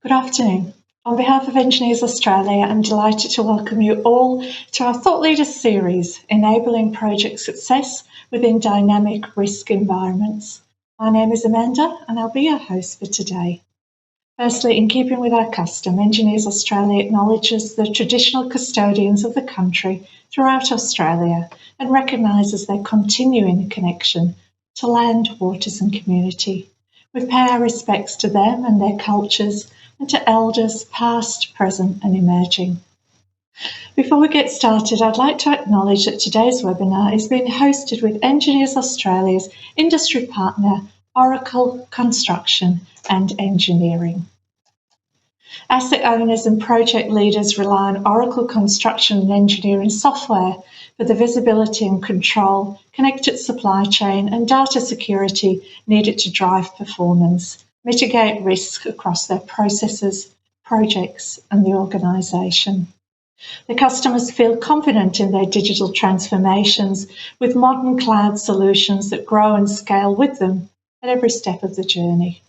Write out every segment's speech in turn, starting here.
Good afternoon. On behalf of Engineers Australia, I'm delighted to welcome you all to our Thought Leaders series, Enabling Project Success within Dynamic Risk Environments. My name is Amanda and I'll be your host for today. Firstly, in keeping with our custom, Engineers Australia acknowledges the traditional custodians of the country throughout Australia and recognises their continuing connection to land, waters and community. We pay our respects to them and their cultures and to elders past, present and emerging. Before we get started, I'd like to acknowledge that today's webinar is being hosted with Engineers Australia's industry partner, Oracle Construction and Engineering. Asset owners and project leaders rely on Oracle Construction and Engineering software for the visibility and control, connected supply chain and data security needed to drive performance, mitigate risk across their processes, projects and the organisation. The customers feel confident in their digital transformations with modern cloud solutions that grow and scale with them at every step of the journey.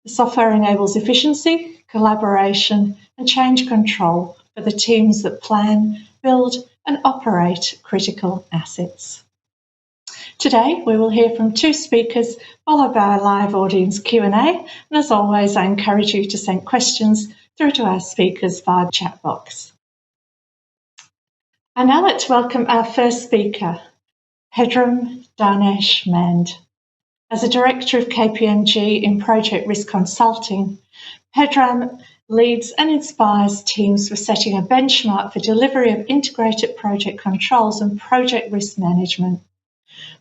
The software enables efficiency, collaboration and change control for the teams that plan, build and operate critical assets. Today, we will hear from two speakers, followed by a live audience Q&A. And as always, I encourage you to send questions through to our speakers via the chat box. I'd now like to welcome our first speaker, Pedram Daneshmand. As a Director of KPMG in Project Risk Consulting, Pedram leads and inspires teams for setting a benchmark for delivery of integrated project controls and project risk management,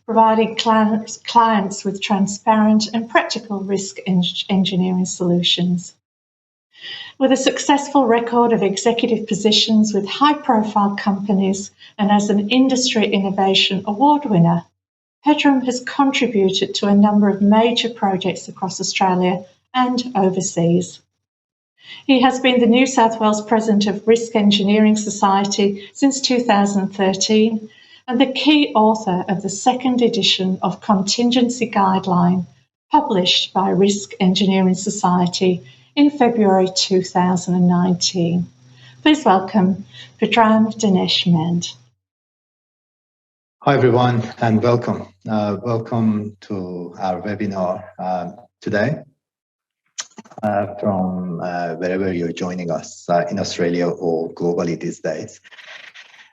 providing clients with transparent and practical risk engineering solutions. With a successful record of executive positions with high-profile companies and as an Industry Innovation Award winner, Pedram has contributed to a number of major projects across Australia and overseas. He has been the New South Wales President of Risk Engineering Society since 2013 and the key author of the second edition of Contingency Guideline, published by Risk Engineering Society in February 2019. Please welcome Pedram Daneshmand. Hi everyone and welcome. Welcome to our webinar today from wherever you're joining us in Australia or globally these days.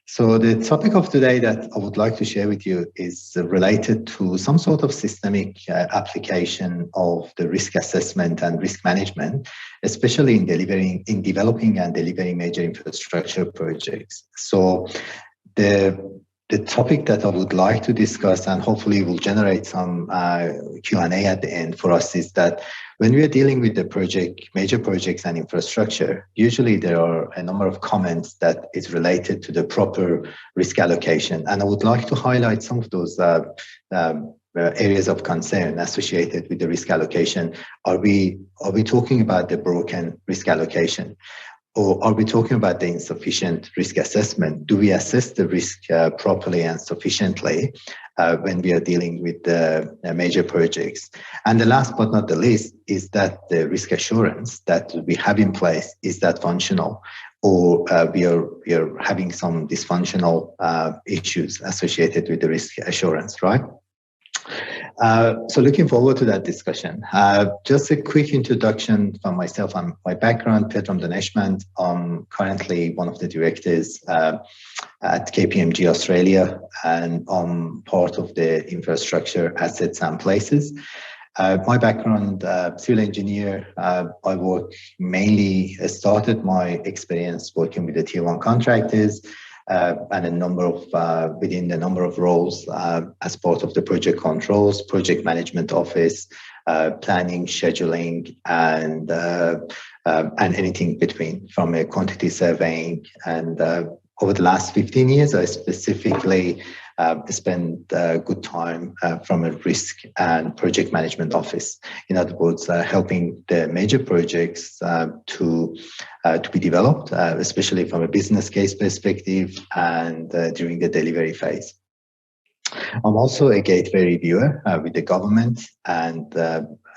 So the topic of today that I would like to share with you is related to some sort of systemic application of the risk assessment and risk management, especially in developing and delivering major infrastructure projects. So the topic that I would like to discuss and hopefully will generate some Q&A at the end for us is that when we are dealing with the major projects and infrastructure, usually there are a number of comments that is related to the proper risk allocation. And I would like to highlight some of those areas of concern associated with the risk allocation. Are we talking about the broken risk allocation? Or are we talking about the insufficient risk assessment? Do we assess the risk properly and sufficiently when we are dealing with the major projects? And the last but not the least is that the risk assurance that we have in place, is that functional? Or we are having some dysfunctional issues associated with the risk assurance, right? So looking forward to that discussion. Just a quick introduction from myself. My background, Pedram Daneshmand. I'm currently one of the directors at KPMG Australia, and I'm part of the infrastructure assets and places. My background, civil engineer. I started my experience working with the tier 1 contractors, and within a number of roles as part of the project controls, project management office, planning, scheduling, and anything between, from a quantity surveying. And over the last 15 years, I specifically spent good time from a risk and project management office. In other words, helping the major projects to be developed, especially from a business case perspective and during the delivery phase. I'm also a gateway reviewer with the government, and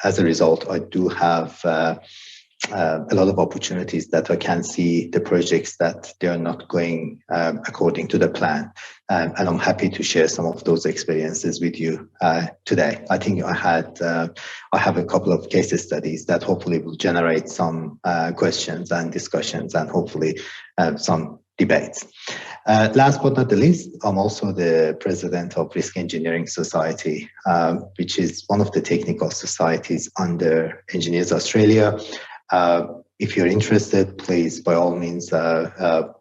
as a result, I do have a lot of opportunities that I can see the projects that they are not going according to the plan. And I'm happy to share some of those experiences with you today. I think I have a couple of case studies that hopefully will generate some questions and discussions and hopefully some debates. Last but not the least, I'm also the president of Risk Engineering Society, which is one of the technical societies under Engineers Australia. If you're interested, please, by all means,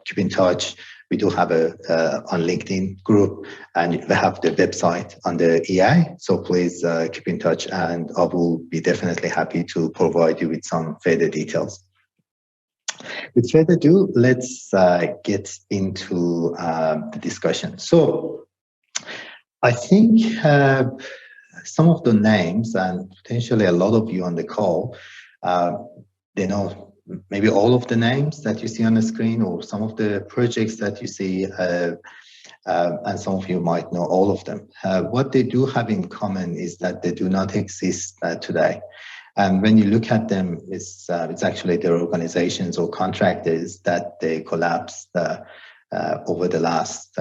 keep in touch. We do have on LinkedIn group, and we have the website on the EI. So please keep in touch, and I will be definitely happy to provide you with some further details. With further ado, let's get into the discussion. So I think some of the names, and potentially a lot of you on the call, they know maybe all of the names that you see on the screen, or some of the projects that you see, and some of you might know all of them. What they do have in common is that they do not exist today. And when you look at them, it's actually their organizations or contractors that they collapsed over the last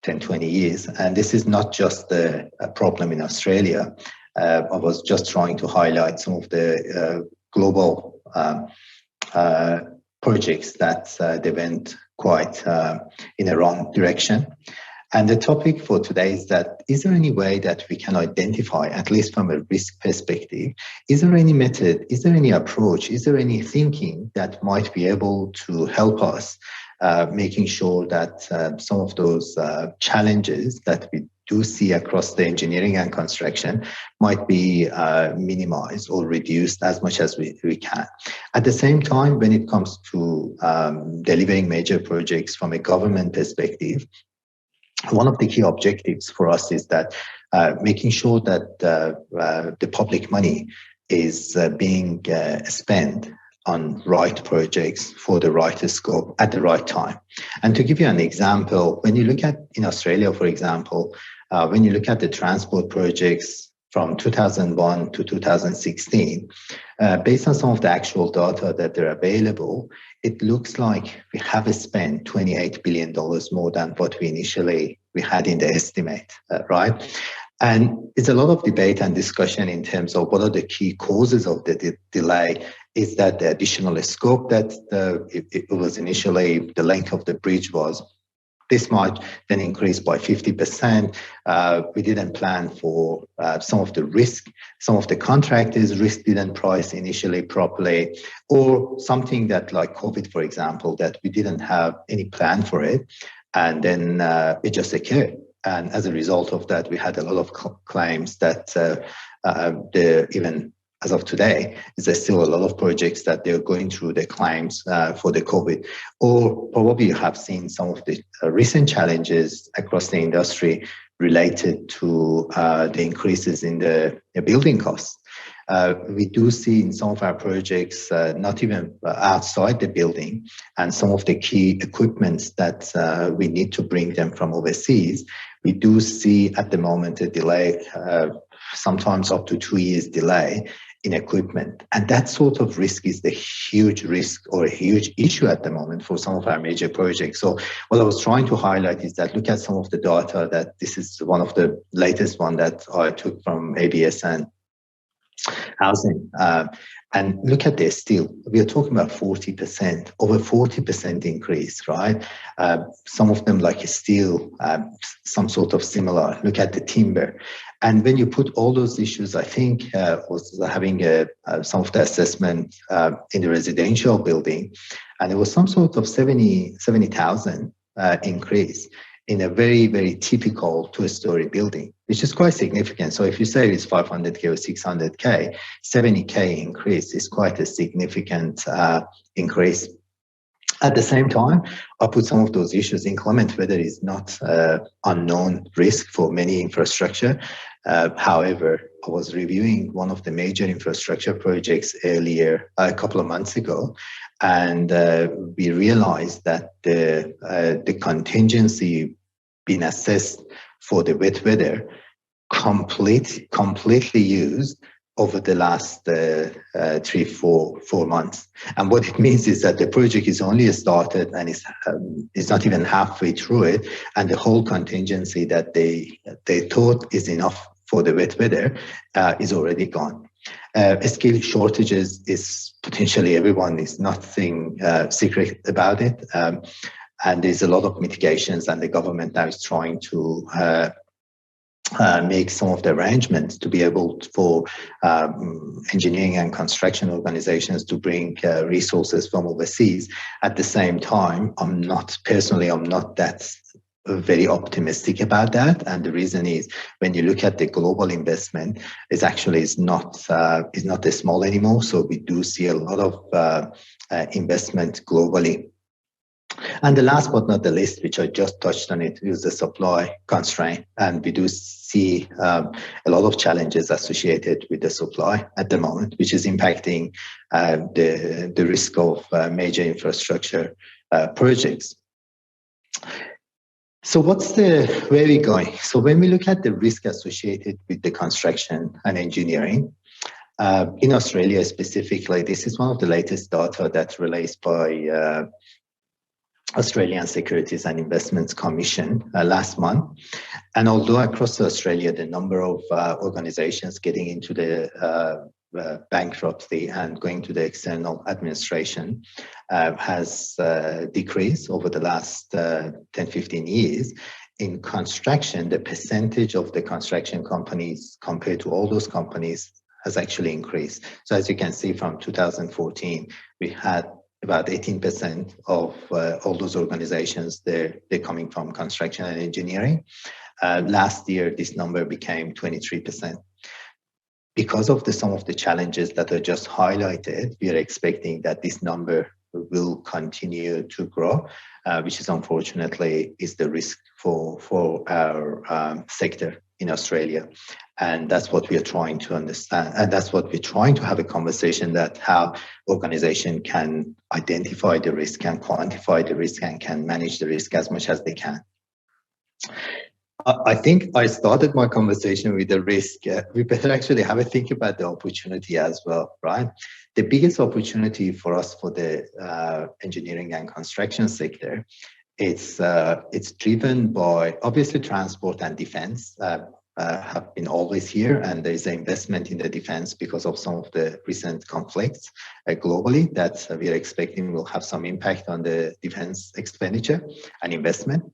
10, 20 years. And this is not just a problem in Australia. I was just trying to highlight some of the global projects that they went quite in a wrong direction. And the topic for today is that, is there any way that we can identify, at least from a risk perspective, is there any method, is there any approach, is there any thinking that might be able to help us making sure that some of those challenges that we do see across the engineering and construction might be minimized or reduced as much as we can. At the same time, when it comes to delivering major projects from a government perspective, one of the key objectives for us is that making sure that the public money is being spent on right projects for the right scope at the right time. And to give you an example, when you look at in Australia, for example, when you look at the transport projects from 2001 to 2016, based on some of the actual data that are available, it looks like we have spent $28 billion more than what we had in the estimate, right? And it's a lot of debate and discussion in terms of what are the key causes of the delay. Is that the additional scope that it was initially, the length of the bridge was this much, then increased by 50%. We didn't plan for some of the risk. Some of the contractors' risk didn't price initially properly, or something that like COVID, for example, that we didn't have any plan for it, and then it just occurred. And as a result of that, we had a lot of claims that even as of today, there's still a lot of projects that they're going through the claims for the COVID. Or probably you have seen some of the recent challenges across the industry related to the increases in the building costs. We do see in some of our projects, not even outside the building, and some of the key equipments that we need to bring them from overseas, we do see at the moment a delay, sometimes up to 2 years delay in equipment. And that sort of risk is the huge risk or a huge issue at the moment for some of our major projects. So what I was trying to highlight is that look at some of the data, that this is one of the latest one that I took from ABS and housing. And look at this steel. We are talking about 40%, over 40% increase, right? Some of them like steel, some sort of similar. Look at the timber. And when you put all those issues, I think was having some of the assessment in the residential building, and it was some sort of 70,000 increase in a very, very typical two-story building, which is quite significant. So if you say it's 500K or 600K, 70K increase is quite a significant increase. At the same time, I put some of those issues. Inclement weather is not unknown risk for many infrastructure. However, I was reviewing one of the major infrastructure projects earlier, a couple of months ago, and we realized that the contingency being assessed for the wet weather completely used over the last 4 months. And what it means is that the project is only started and is not even halfway through it, and the whole contingency that they thought is enough for the wet weather is already gone. Skill shortages is potentially everyone, is nothing secret about it. And there's a lot of mitigations, and the government now is trying to make some of the arrangements to be able for engineering and construction organizations to bring resources from overseas. At the same time, I'm not that very optimistic about that, and the reason is when you look at the global investment, it's actually is not as small anymore. So we do see a lot of investment globally. And the last but not the least, which I just touched on it, is the supply constraint. And we do see a lot of challenges associated with the supply at the moment, which is impacting the risk of major infrastructure projects. So where are we going? So when we look at the risk associated with the construction and engineering, in Australia specifically, this is one of the latest data that's released by Australian Securities and Investments Commission last month. And although across Australia, the number of organizations getting into the bankruptcy and going to the external administration has decreased over the last 10-15 years. In construction, the percentage of the construction companies compared to all those companies has actually increased. So as you can see, from 2014, we had about 18% of all those organizations, they're coming from construction and engineering. Last year, this number became 23%. Because of some of the challenges that are just highlighted, we are expecting that this number will continue to grow, which is unfortunately is the risk for our sector in Australia. And that's what we are trying to understand. And that's what we're trying to have a conversation, that how organization can identify the risk, can quantify the risk, and can manage the risk as much as they can. I think I started my conversation with the risk. We better actually have a think about the opportunity as well, right? The biggest opportunity for us for the engineering and construction sector, it's driven by obviously transport and defense. Have been always here, and there's an investment in the defense because of some of the recent conflicts globally that we are expecting will have some impact on the defense expenditure and investment.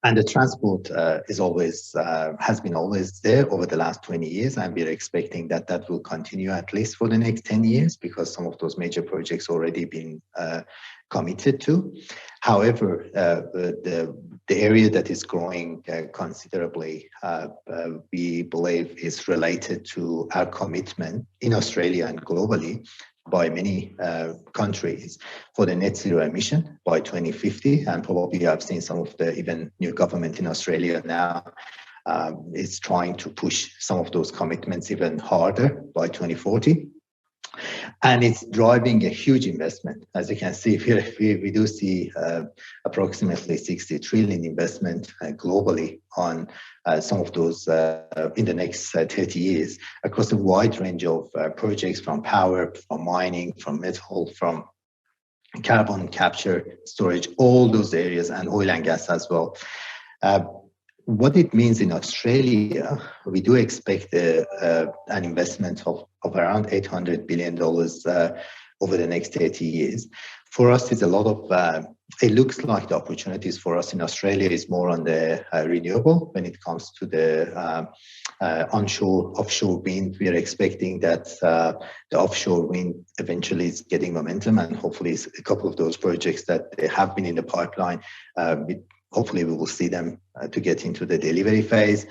And the transport has been always there over the last 20 years, and we're expecting that will continue at least for the next 10 years because some of those major projects already been committed to. However, the area that is growing considerably, we believe, is related to our commitment in Australia and globally by many countries for the net zero emission by 2050. And probably I've seen some of the even new government in Australia now is trying to push some of those commitments even harder by 2040. And it's driving a huge investment. As you can see here, we do see approximately 60 trillion investment globally on some of those in the next 30 years across a wide range of projects, from power, from mining, from metal, from carbon capture, storage, all those areas, and oil and gas as well. What it means in Australia, we do expect an investment of around $800 billion over the next 30 years. For us, it's a lot of, it looks like the opportunities for us in Australia is more on the renewable when it comes to the onshore, offshore wind. We are expecting that the offshore wind eventually is getting momentum, and hopefully a couple of those projects that they have been in the pipeline, hopefully we will see them to get into the delivery phase,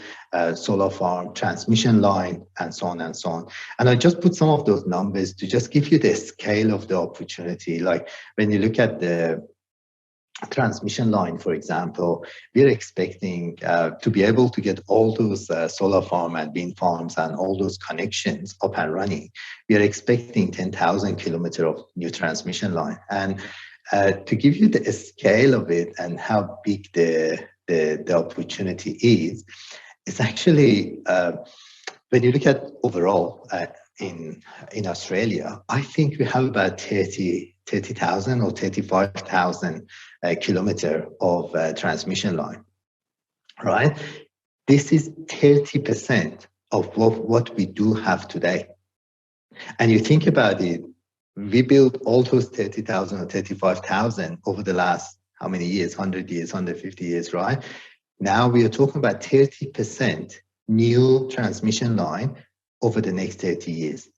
solar farm, transmission line, and so on and so on. And I just put some of those numbers to just give you the scale of the opportunity. Like when you look at the transmission line, for example, we're expecting to be able to get all those solar farm and wind farms and all those connections up and running. We are expecting 10,000 kilometers of new transmission line. And to give you the scale of it and how big the opportunity is, it's actually when you look at overall in Australia, I think we have about 30,000 or 35,000 kilometer of transmission line, right? This is 30% of what we do have today. And you think about it, we built all those 30,000 or 35,000 over the last, how many years? 100 years, 150 years, right? Now we are talking about 30% new transmission line over the next 30 years.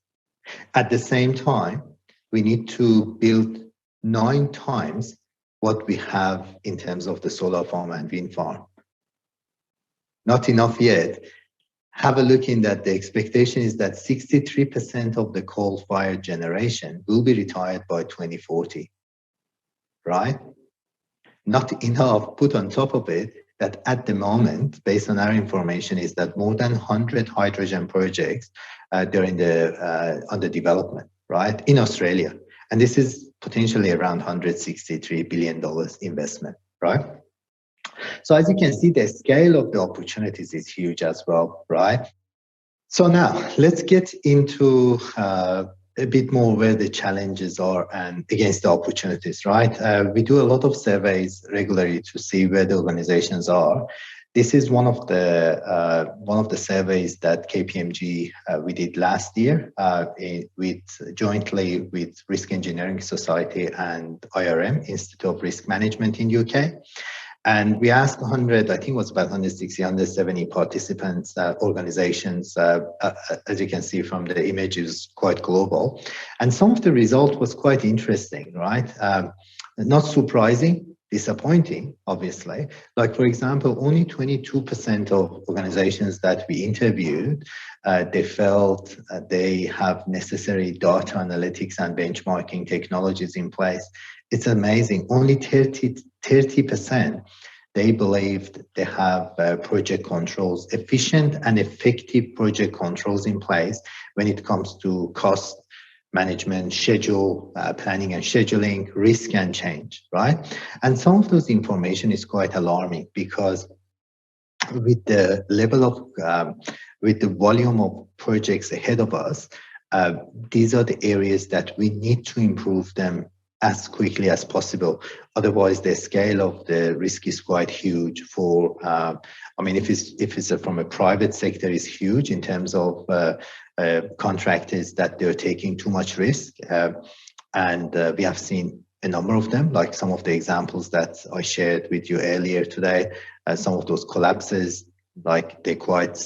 At the same time, we need to build 9 times what we have in terms of the solar farm and wind farm. Not enough yet. Have a look in that the expectation is that 63% of the coal-fired generation will be retired by 2040, right? Not enough. Put on top of it that at the moment, based on our information, is that more than 100 hydrogen projects under development, right, in Australia. And this is potentially around $163 billion investment, right? So as you can see, the scale of the opportunities is huge as well, right? So now let's get into a bit more where the challenges are and against the opportunities, right? We do a lot of surveys regularly to see where the organizations are. This is one of the surveys that KPMG we did last year jointly with Risk Engineering Society and IRM, Institute of Risk Management in UK. And we asked 100, I think it was about 160, 170 participants, organizations, as you can see from the images, quite global. And some of the result was quite interesting, right? Not surprising, disappointing, obviously. Like, for example, only 22% of organizations that we interviewed, they felt they have necessary data analytics and benchmarking technologies in place. It's amazing. Only 30% they believed they have project controls, efficient and effective project controls in place when it comes to cost management, schedule, planning and scheduling, risk and change, right? And some of those information is quite alarming because with the level of, with the volume of projects ahead of us, these are the areas that we need to improve them as quickly as possible. Otherwise, the scale of the risk is quite huge for, I mean, if it's from a private sector, is huge in terms of contractors that they're taking too much risk. And we have seen a number of them, like some of the examples that I shared with you earlier today, some of those collapses, like they're quite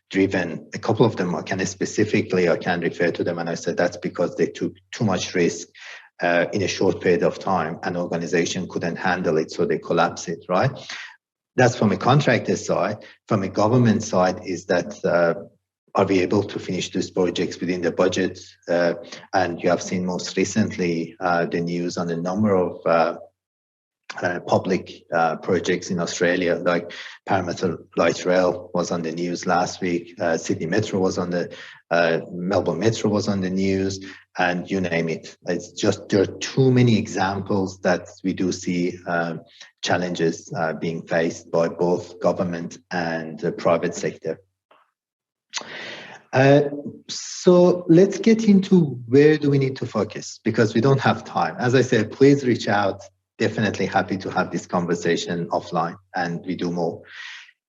driven. A couple of them I can refer to them and I said that's because they took too much risk in a short period of time, and organization couldn't handle it, so they collapse it, right? That's from a contractor side. From a government side is that are we able to finish these projects within the budget? And you have seen most recently the news on the number of public projects in Australia, like Primavera Light Rail was on the news last week, Sydney Metro was on the, Melbourne Metro was on the news, and you name it. It's just, there are too many examples that we do see challenges being faced by both government and the private sector. So let's get into where do we need to focus, because we don't have time. As I said, please reach out. Definitely happy to have this conversation offline and we do more.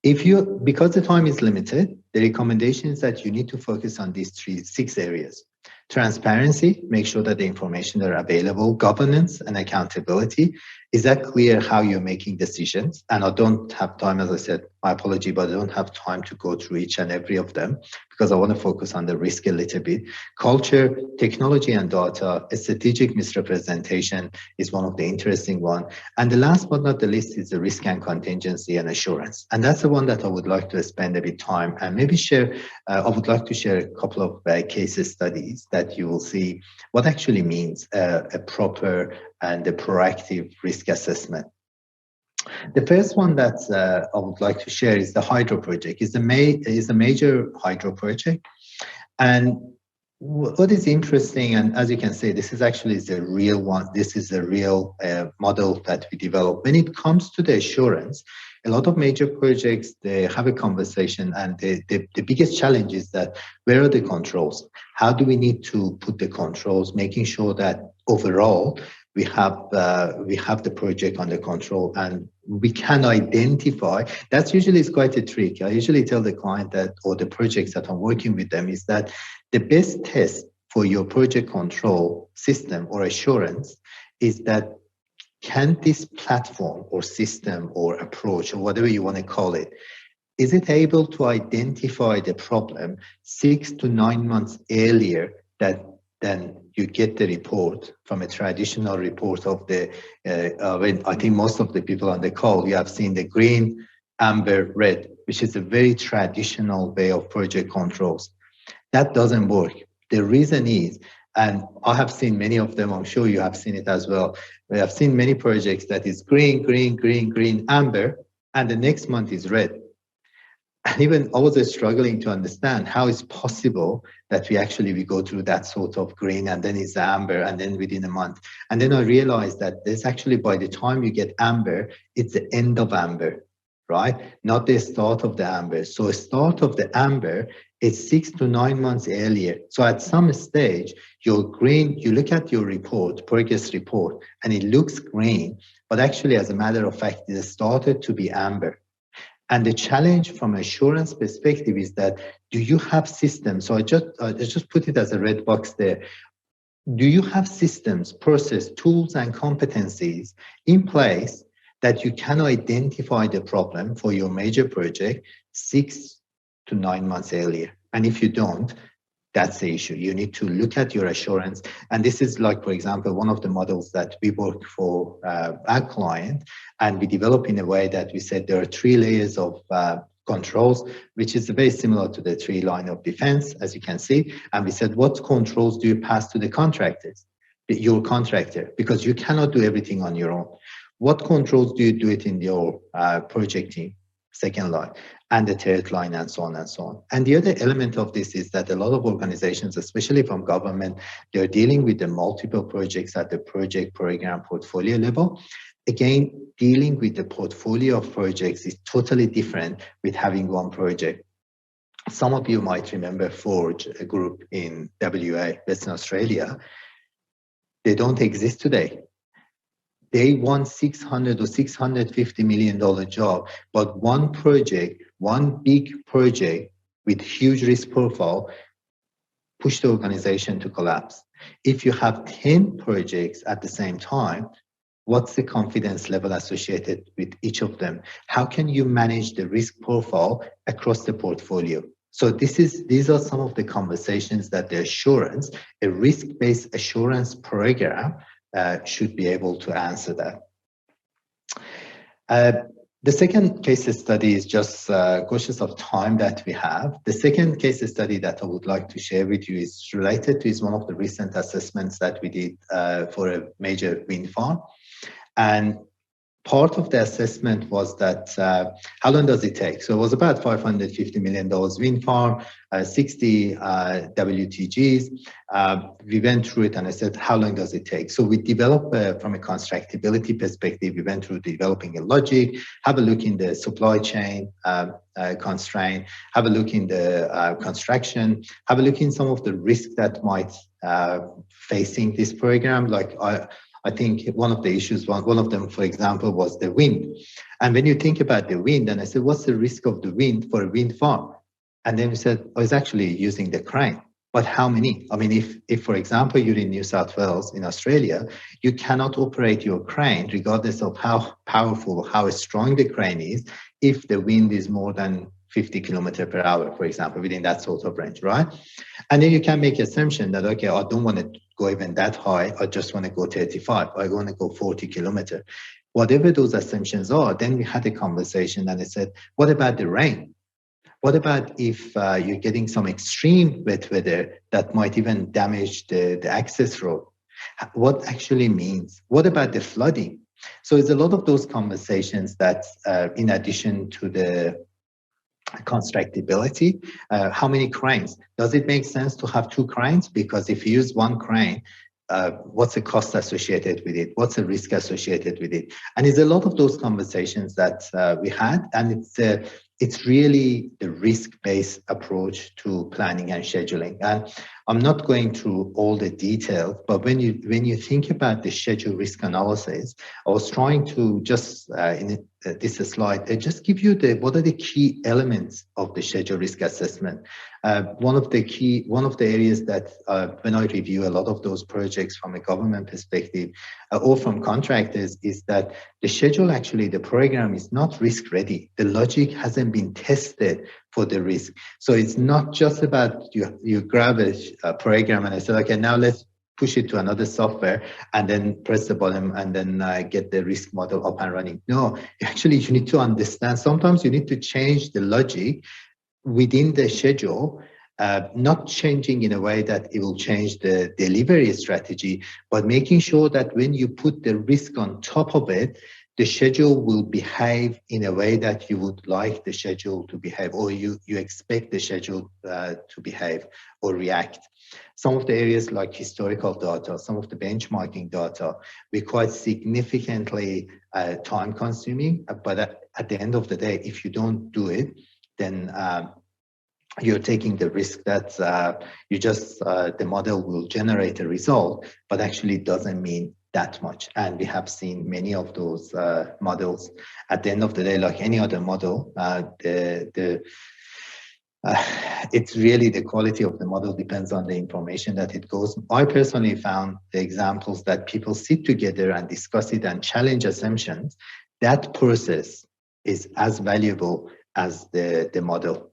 Because the time is limited, the recommendation is that you need to focus on these 6 areas. Transparency, make sure that the information are available. Governance and accountability. Is that clear how you're making decisions? And I don't have time, as I said, my apology, but I don't have time to go through each and every of them because I want to focus on the risk a little bit. Culture, technology and data, a strategic misrepresentation is one of the interesting one. And the last but not the least is the risk and contingency and assurance. And that's the one that I would like to spend a bit time and maybe share. I would like to share a couple of case studies that you will see what actually means a proper and a proactive risk assessment. The first one that I would like to share is the hydro project. It's a major hydro project, and what is interesting, and as you can see, this is actually the real one. This is the real model that we developed. When it comes to the assurance, a lot of major projects, they have a conversation, and the biggest challenge is that where are the controls? How do we need to put the controls, making sure that overall we have the project under control, and we can identify. That's usually is quite a trick. I usually tell the client that, or the projects that I'm working with them, is that the best test for your project control system or assurance is that can this platform or system or approach or whatever you want to call it, is it able to identify the problem 6 to 9 months earlier than you get the report from a traditional report of the, when I think most of the people on the call, you have seen the green, amber, red, which is a very traditional way of project controls. That doesn't work. The reason is, and I have seen many of them, I'm sure you have seen it as well. We have seen many projects that is green, green, green, green, amber, and the next month is red. And even I was struggling to understand how it's possible that we go through that sort of green, and then it's amber, and then within a month. And then I realized that there's actually, by the time you get amber, it's the end of amber, right? Not the start of the amber. So start of the amber is 6 to 9 months earlier. So at some stage, your green, you look at your report, progress report, and it looks green, but actually, as a matter of fact, it started to be amber. And the challenge from assurance perspective is that, do you have systems? So I just put it as a red box there. Do you have systems, process, tools, and competencies in place that you can identify the problem for your major project 6 to 9 months earlier? And if you don't, that's the issue. You need to look at your assurance. And this is like, for example, one of the models that we work for our client, and we develop in a way that we said there are 3 layers of controls, which is very similar to the 3 line of defense, as you can see. And we said, what controls do you pass to the contractors, your contractor, because you cannot do everything on your own. What controls do you do it in your project team, second line, and the third line, and so on and so on. And the other element of this is that a lot of organizations, especially from government, they're dealing with the multiple projects at the project, program, portfolio level. Again, dealing with the portfolio of projects is totally different with having one project. Some of you might remember Forge, a group in WA, Western Australia. They don't exist today. They won $600 or $650 million job, but one project, one big project with huge risk profile, pushed the organization to collapse. If you have 10 projects at the same time, what's the confidence level associated with each of them? How can you manage the risk profile across the portfolio? So these are some of the conversations that the assurance, a risk-based assurance program, should be able to answer that. The second case study is just cautious of time that we have. The second case study that I would like to share with you is related to one of the recent assessments that we did for a major wind farm. And part of the assessment was that how long does it take? So it was about $550 million wind farm, 60 WTGs. We went through it, and I said, how long does it take? So we developed from a constructability perspective, we went through developing a logic, have a look in the supply chain constraint, have a look in the construction, have a look in some of the risks that might facing this program. Like I think one of the issues, one of them, for example, was the wind. And when you think about the wind, and I said, what's the risk of the wind for a wind farm? And then we said, oh, it's actually using the crane. But how many? I mean, if for example, you're in New South Wales in Australia, you cannot operate your crane, regardless of how powerful, how strong the crane is, if the wind is more than 50 kilometers per hour, for example, within that sort of range, right? And then you can make assumption that, okay, I don't want to go even that high. I just want to go 35. I want to go 40 kilometers. Whatever those assumptions are, then we had a conversation, and I said, what about the rain? What about if you're getting some extreme wet weather that might even damage the access road? What actually means? What about the flooding? So it's a lot of those conversations that, in addition to the constructability. How many cranes? Does it make sense to have 2 cranes? Because if you use 1 crane, what's the cost associated with it? What's the risk associated with it? And it's a lot of those conversations that we had, and it's really the risk-based approach to planning and scheduling. And I'm not going through all the details, but when you think about the schedule risk analysis, I was trying to just in this slide just give you what are the key elements of the schedule risk assessment. One of the areas that when I review a lot of those projects from a government perspective or from contractors is that the schedule, actually the program is not risk ready. The logic hasn't been tested for the risk. So it's not just about you grab a program and I said, okay, now let's push it to another software and then press the button and then get the risk model up and running. No, actually you need to understand, sometimes you need to change the logic within the schedule, not changing in a way that it will change the delivery strategy, but making sure that when you put the risk on top of it, the schedule will behave in a way that you would like the schedule to behave, or you expect the schedule to behave or react. Some of the areas like historical data, some of the benchmarking data, be quite significantly time consuming, but at the end of the day, if you don't do it, then you're taking the risk that you just, the model will generate a result, but actually doesn't mean that much. And we have seen many of those models. At the end of the day, like any other model, it's really the quality of the model depends on the information that it goes. I personally found the examples that people sit together and discuss it and challenge assumptions. That process is as valuable as the model.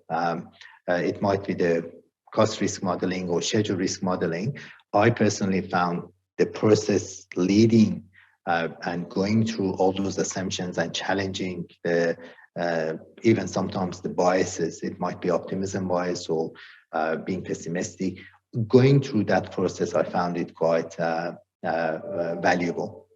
It might be the cost risk modeling or schedule risk modeling. I personally found the process leading and going through all those assumptions and challenging the even sometimes the biases. It might be optimism bias or being pessimistic. Going through that process, I found it quite valuable.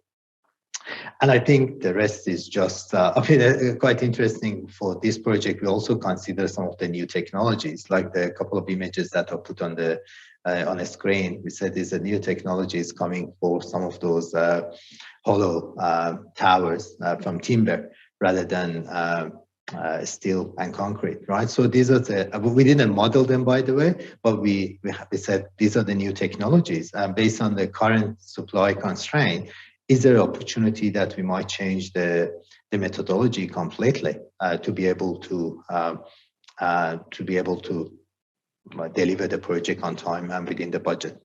And I think the rest is just, quite interesting for this project. We also consider some of the new technologies, like the couple of images that are put on a screen. We said there's a new technologies coming for some of those hollow towers from timber rather than steel and concrete, right? So these are we didn't model them, by the way, but we said these are the new technologies. Based on the current supply constraint, is there an opportunity that we might change the methodology completely to be able to deliver the project on time and within the budget?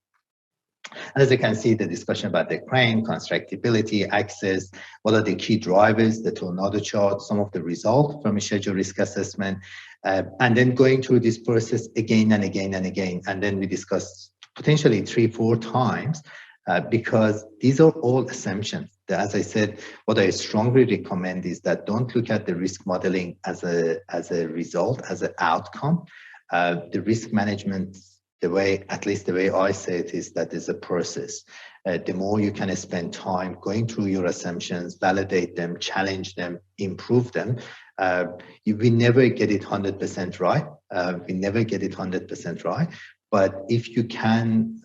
And as you can see, the discussion about the crane, constructability, access, what are the key drivers, the tornado chart, some of the results from a schedule risk assessment, and then going through this process again and again and again. And then we discussed potentially 3-4 times because these are all assumptions. As I said, what I strongly recommend is that don't look at the risk modeling as a result, as an outcome. The risk management, at least the way I say it, is that it's a process. The more you can spend time going through your assumptions, validate them, challenge them, improve them, we never get it 100% right. We never get it 100% right. But if you can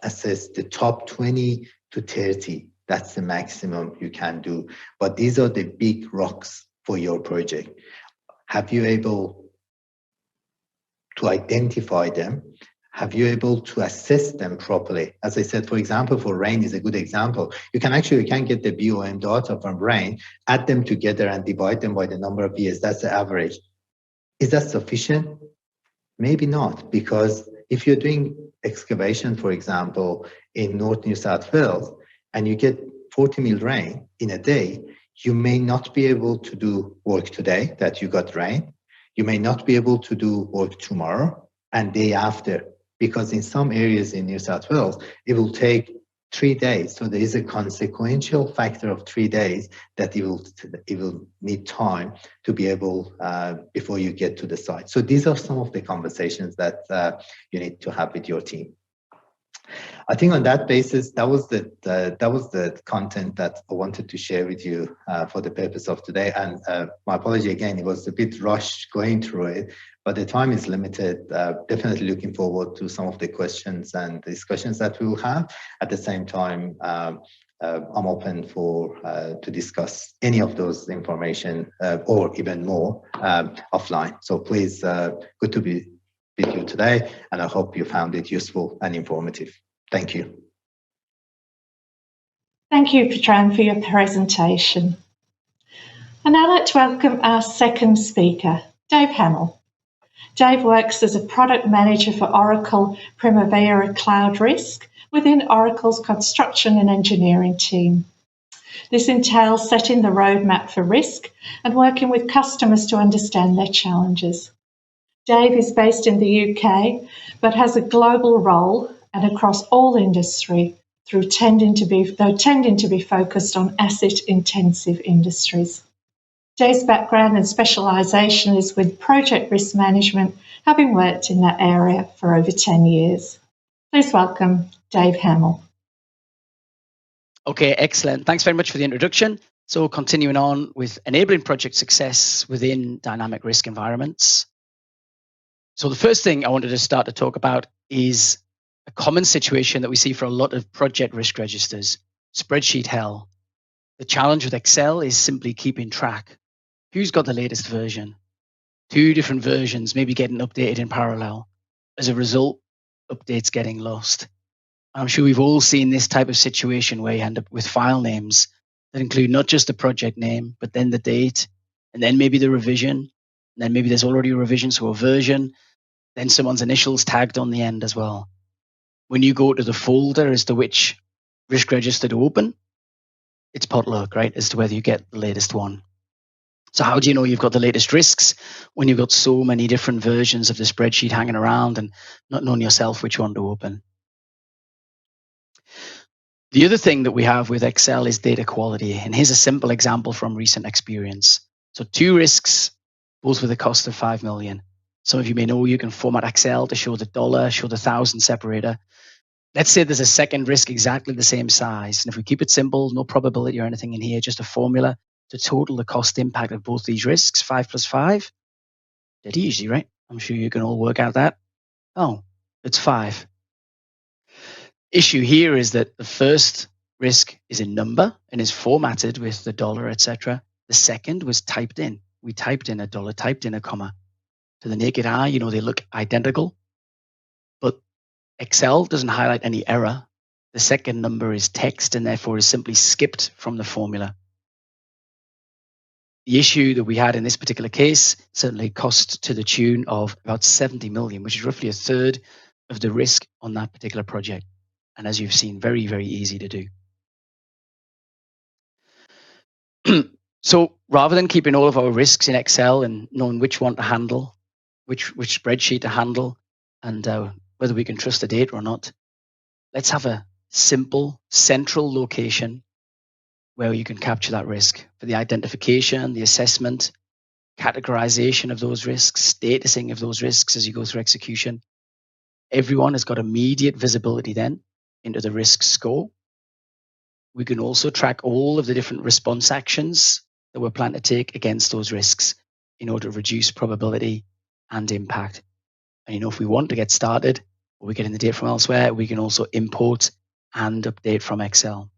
assess the top 20 to 30, that's the maximum you can do. But these are the big rocks for your project. Have you able to identify them? Have you able to assess them properly? As I said, for example, for rain is a good example. You can get the BOM data from rain, add them together and divide them by the number of years. That's the average. Is that sufficient? Maybe not, because if you're doing excavation, for example, in North New South Wales, and you get 40 mil rain in a day, you may not be able to do work today that you got rain. You may not be able to do work tomorrow and day after, because in some areas in New South Wales, it will take 3 days. So there is a consequential factor of 3 days that it will need time to be able before you get to the site. So these are some of the conversations that you need to have with your team. I think on that basis, that was the content that I wanted to share with you for the purpose of today. And my apology again, it was a bit rushed going through it, but the time is limited. Definitely looking forward to some of the questions and discussions that we will have. At the same time, I'm open for to discuss any of those information or even more offline. So please, good to be with you today, and I hope you found it useful and informative. Thank you. Thank you, Patran, for your presentation. And now I'd like to welcome our second speaker, Dave Hamill. Dave works as a product manager for Oracle Primavera Cloud Risk within Oracle's construction and engineering team. This entails setting the roadmap for risk and working with customers to understand their challenges. Dave is based in the UK, but has a global role and across all industry, tending to be focused on asset-intensive industries. Dave's background and specialisation is with project risk management, having worked in that area for over 10 years. Please welcome Dave Hamill. Okay, excellent. Thanks very much for the introduction. So continuing on with enabling project success within dynamic risk environments. So the first thing I wanted to start to talk about is a common situation that we see for a lot of project risk registers, spreadsheet hell. The challenge with Excel is simply keeping track. Who's got the latest version? 2 different versions maybe getting updated in parallel. As a result, updates getting lost. I'm sure we've all seen this type of situation where you end up with file names that include not just the project name, but then the date, and then maybe the revision, and then maybe there's already a revision, so a version, then someone's initials tagged on the end as well. When you go to the folder as to which risk register to open, it's potluck, right, as to whether you get the latest one. So how do you know you've got the latest risks when you've got so many different versions of the spreadsheet hanging around and not knowing yourself which one to open? The other thing that we have with Excel is data quality. And here's a simple example from recent experience. So 2 risks, both with a cost of 5 million. Some of you may know you can format Excel to show the dollar, show the thousand separator. Let's say there's a second risk exactly the same size. And if we keep it simple, no probability or anything in here, just a formula to total the cost impact of both these risks, 5 plus 5. Dead easy, right? I'm sure you can all work out that. Oh, it's 5. Issue here is that the first risk is a number and is formatted with the dollar, etc. The second was typed in. We typed in a dollar, typed in a comma. To the naked eye, you know, they look identical, but Excel doesn't highlight any error. The second number is text and therefore is simply skipped from the formula. The issue that we had in this particular case certainly cost to the tune of about 70 million, which is roughly a third of the risk on that particular project. And as you've seen, very, very easy to do. So rather than keeping all of our risks in Excel and knowing which one to handle, which spreadsheet to handle, and whether we can trust the data or not, let's have a simple central location where you can capture that risk for the identification, the assessment, categorization of those risks, statusing of those risks as you go through execution. Everyone has got immediate visibility then into the risk score. We can also track all of the different response actions that we're planning to take against those risks in order to reduce probability and impact. And you know, if we want to get started, or we're getting the data from elsewhere, we can also import and update from Excel.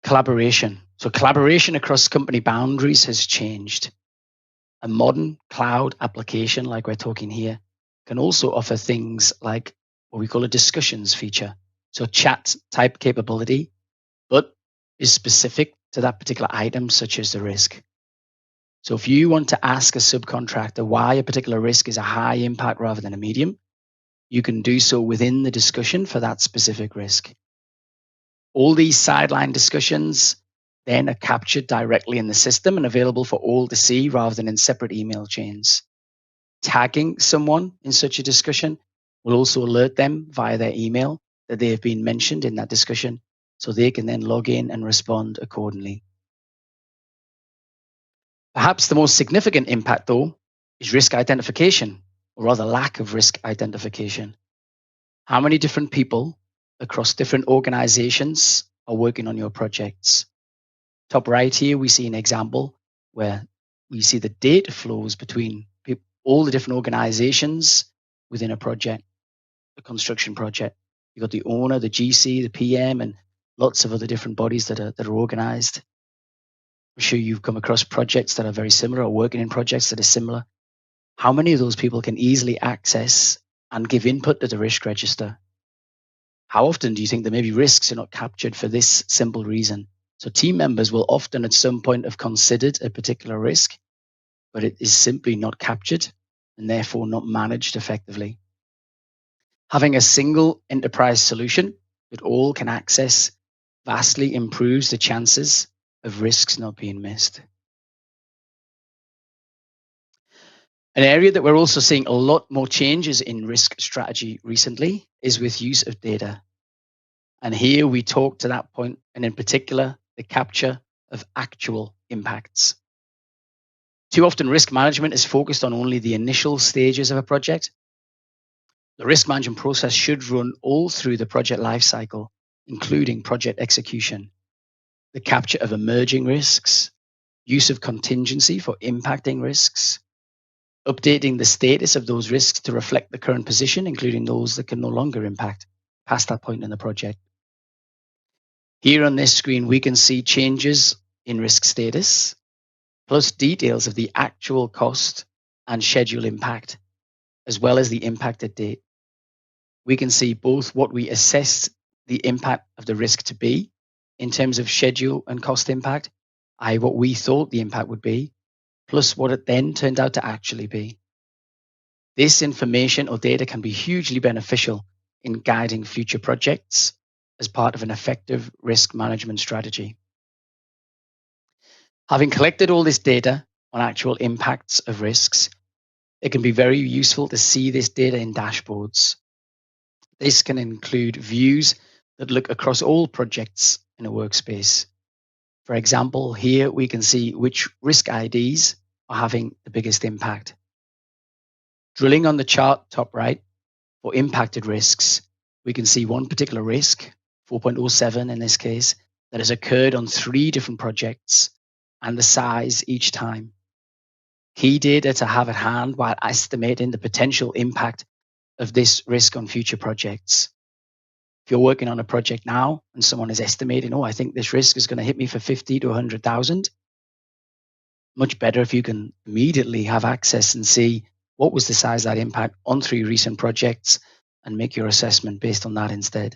Collaboration. So collaboration across company boundaries has changed. A modern cloud application, like we're talking here, can also offer things like what we call a discussions feature. So chat type capability, but is specific to that particular item, such as the risk. So if you want to ask a subcontractor why a particular risk is a high impact rather than a medium, you can do so within the discussion for that specific risk. All these sideline discussions then are captured directly in the system and available for all to see rather than in separate email chains. Tagging someone in such a discussion will also alert them via their email that they have been mentioned in that discussion, so they can then log in and respond accordingly. Perhaps the most significant impact, though, is risk identification, or rather lack of risk identification. How many different people across different organizations are working on your projects? Top right here, we see an example where we see the data flows between all the different organizations within a project, a construction project. You've got the owner, the GC, the PM, and lots of other different bodies that are organized. I'm sure you've come across projects that are very similar or working in projects that are similar. How many of those people can easily access and give input to the risk register? How often do you think that maybe risks are not captured for this simple reason? So team members will often at some point have considered a particular risk, but it is simply not captured and therefore not managed effectively. Having a single enterprise solution that all can access vastly improves the chances of risks not being missed. An area that we're also seeing a lot more changes in risk strategy recently is with use of data. And here we talk to that point, and in particular, the capture of actual impacts. Too often, risk management is focused on only the initial stages of a project. The risk management process should run all through the project lifecycle, including project execution, the capture of emerging risks, use of contingency for impacting risks, updating the status of those risks to reflect the current position, including those that can no longer impact past that point in the project. Here on this screen, we can see changes in risk status, plus details of the actual cost and schedule impact, as well as the impacted date. We can see both what we assessed the impact of the risk to be in terms of schedule and cost impact, i.e. what we thought the impact would be, plus what it then turned out to actually be. This information or data can be hugely beneficial in guiding future projects as part of an effective risk management strategy. Having collected all this data on actual impacts of risks, it can be very useful to see this data in dashboards. This can include views that look across all projects in a workspace. For example, here we can see which risk IDs are having the biggest impact. Drilling on the chart top right for impacted risks, we can see one particular risk, 4.07 in this case, that has occurred on 3 different projects and the size each time. Key data to have at hand while estimating the potential impact of this risk on future projects. If you're working on a project now and someone is estimating, I think this risk is going to hit me for 50 to 100,000, much better if you can immediately have access and see what was the size of that impact on 3 recent projects and make your assessment based on that instead.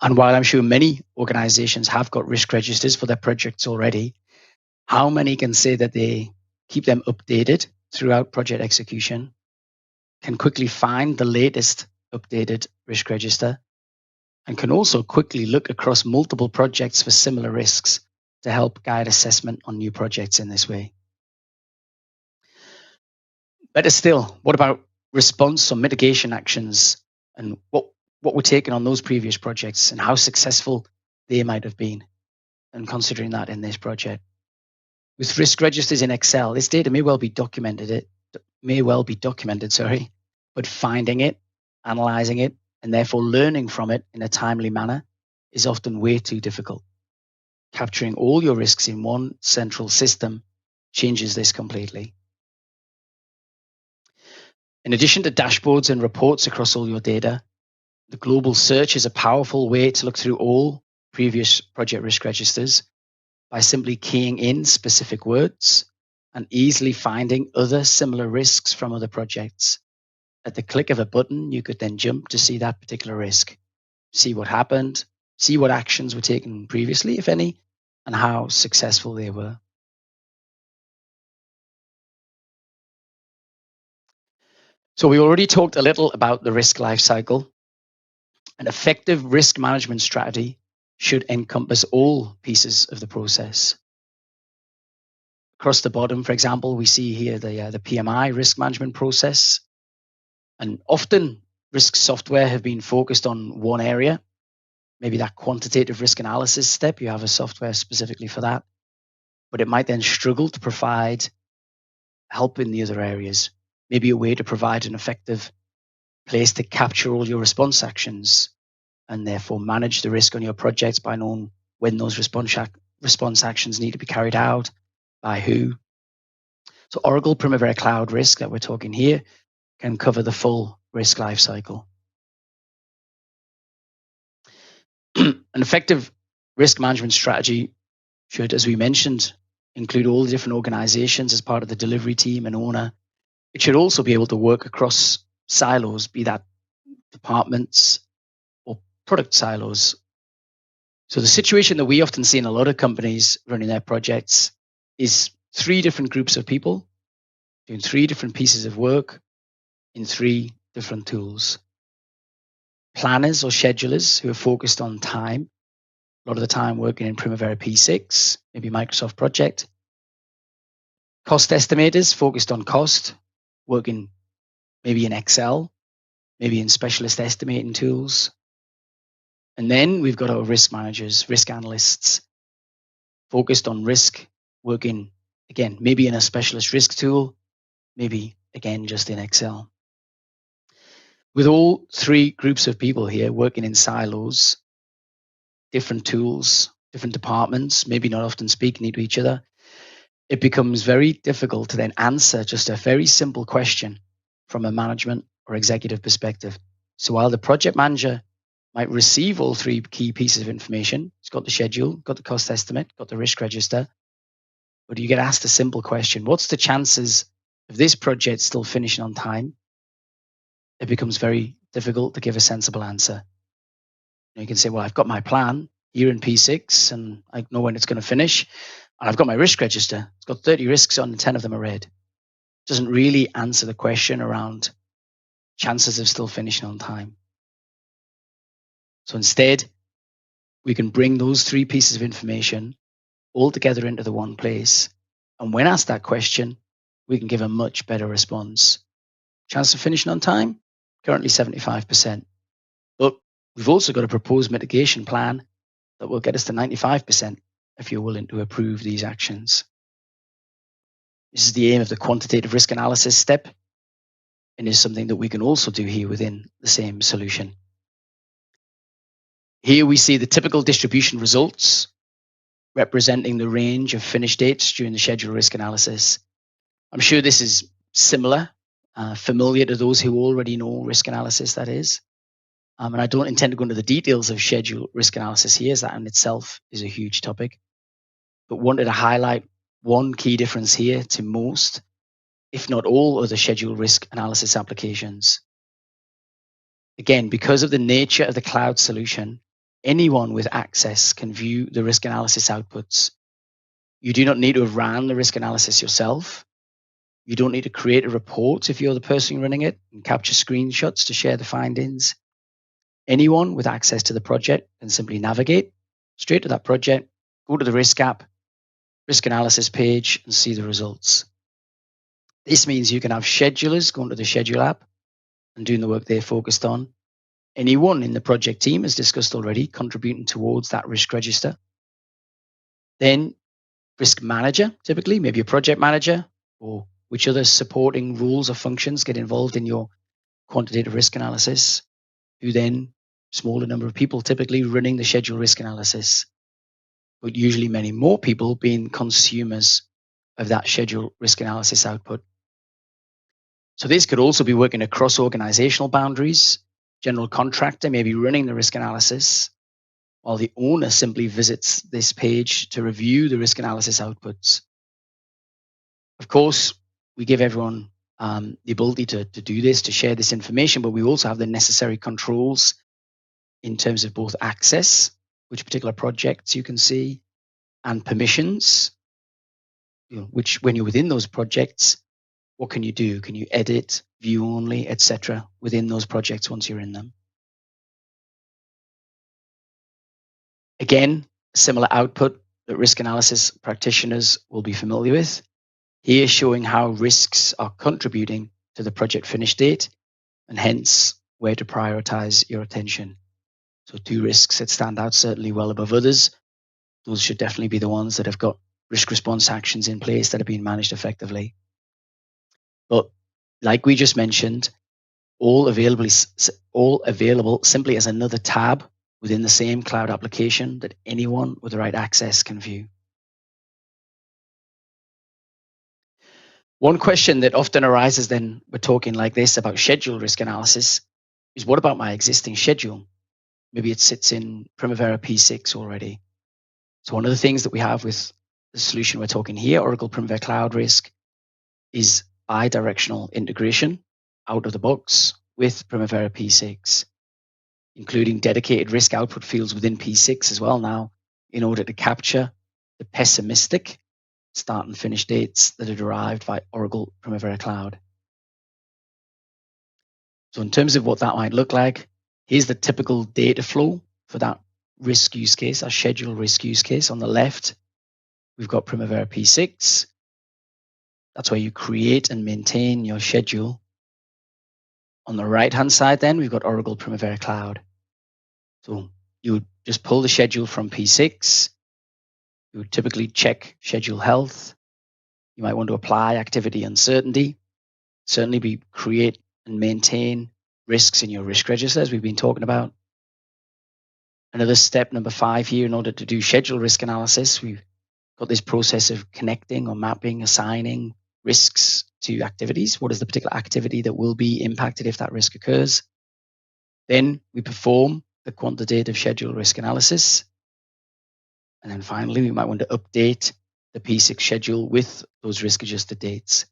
And while I'm sure many organizations have got risk registers for their projects already, how many can say that they keep them updated throughout project execution, can quickly find the latest updated risk register, and can also quickly look across multiple projects for similar risks to help guide assessment on new projects in this way? Better still, what about response or mitigation actions and what were taken on those previous projects and how successful they might have been, and considering that in this project? With risk registers in Excel, this data may well be documented, but finding it, analyzing it, and therefore learning from it in a timely manner is often way too difficult. Capturing all your risks in one central system changes this completely. In addition to dashboards and reports across all your data, the global search is a powerful way to look through all previous project risk registers by simply keying in specific words and easily finding other similar risks from other projects. At the click of a button, you could then jump to see that particular risk, see what happened, see what actions were taken previously, if any, and how successful they were. So we already talked a little about the risk life cycle. An effective risk management strategy should encompass all pieces of the process. Across the bottom, for example, we see here the PMI risk management process. And often risk software have been focused on one area, maybe that quantitative risk analysis step. You have a software specifically for that, but it might then struggle to provide help in the other areas. Maybe a way to provide an effective place to capture all your response actions and therefore manage the risk on your projects by knowing when those response actions need to be carried out, by who. So Oracle Primavera Cloud Risk that we're talking here can cover the full risk lifecycle. An effective risk management strategy should, as we mentioned, include all the different organizations as part of the delivery team and owner. It should also be able to work across silos, be that departments or product silos. So the situation that we often see in a lot of companies running their projects is 3 different groups of people doing 3 different pieces of work in 3 different tools. Planners or schedulers who are focused on time, a lot of the time working in Primavera P6, maybe Microsoft Project. Cost estimators focused on cost, working maybe in Excel, maybe in specialist estimating tools. And then we've got our risk managers, risk analysts, focused on risk, working, again, maybe in a specialist risk tool, maybe, again, just in Excel. With all 3 groups of people here working in silos, different tools, different departments, maybe not often speaking to each other, it becomes very difficult to then answer just a very simple question from a management or executive perspective. So while the project manager might receive all 3 key pieces of information, it's got the schedule, got the cost estimate, got the risk register, but you get asked a simple question: what's the chances of this project still finishing on time? It becomes very difficult to give a sensible answer. You can say, well, I've got my plan here in P6 and I know when it's going to finish. And I've got my risk register. It's got 30 risks on and 10 of them are red. It doesn't really answer the question around chances of still finishing on time. So instead, we can bring those 3 pieces of information all together into the one place. And when asked that question, we can give a much better response. Chance of finishing on time? Currently 75%. But we've also got a proposed mitigation plan that will get us to 95% if you're willing to approve these actions. This is the aim of the quantitative risk analysis step, and is something that we can also do here within the same solution. Here we see the typical distribution results representing the range of finish dates during the schedule risk analysis. I'm sure this is similar, familiar to those who already know risk analysis, that is. And I don't intend to go into the details of schedule risk analysis here, as that in itself is a huge topic, but wanted to highlight one key difference here to most, if not all, other schedule risk analysis applications. Again, because of the nature of the cloud solution, anyone with access can view the risk analysis outputs. You do not need to have ran the risk analysis yourself. You don't need to create a report if you're the person running it and capture screenshots to share the findings. Anyone with access to the project can simply navigate straight to that project, go to the risk app, risk analysis page, and see the results. This means you can have schedulers going to the schedule app and doing the work they're focused on. Anyone in the project team, as discussed already, contributing towards that risk register. Then risk manager, typically, maybe a project manager, or which other supporting rules or functions get involved in your quantitative risk analysis, who then, smaller number of people typically running the schedule risk analysis, but usually many more people being consumers of that schedule risk analysis output. So this could also be working across organizational boundaries. General contractor may be running the risk analysis, while the owner simply visits this page to review the risk analysis outputs. Of course, we give everyone the ability to do this, to share this information, but we also have the necessary controls in terms of both access, which particular projects you can see, and permissions, which when you're within those projects, what can you do? Can you edit, view only, etc. within those projects once you're in them? Again, similar output that risk analysis practitioners will be familiar with. Here showing how risks are contributing to the project finish date and hence where to prioritize your attention. So 2 risks that stand out certainly well above others. Those should definitely be the ones that have got risk response actions in place that are being managed effectively. But like we just mentioned, all available simply as another tab within the same cloud application that anyone with the right access can view. One question that often arises then we're talking like this about schedule risk analysis is, what about my existing schedule? Maybe it sits in Primavera P6 already. So one of the things that we have with the solution we're talking here, Oracle Primavera Cloud Risk, is bi-directional integration out of the box with Primavera P6, including dedicated risk output fields within P6 as well now, in order to capture the pessimistic start and finish dates that are derived by Oracle Primavera Cloud. So in terms of what that might look like, here's the typical data flow for that risk use case, our schedule risk use case. On the left, we've got Primavera P6. That's where you create and maintain your schedule. On the right-hand side then, we've got Oracle Primavera Cloud. So you would just pull the schedule from P6. You would typically check schedule health. You might want to apply activity uncertainty. Certainly we create and maintain risks in your risk register, as we've been talking about. Another step, number 5 here, in order to do schedule risk analysis, we've got this process of connecting or mapping, assigning risks to activities. What is the particular activity that will be impacted if that risk occurs? Then we perform the quantitative schedule risk analysis. And then finally, we might want to update the P6 schedule with those risk adjusted dates.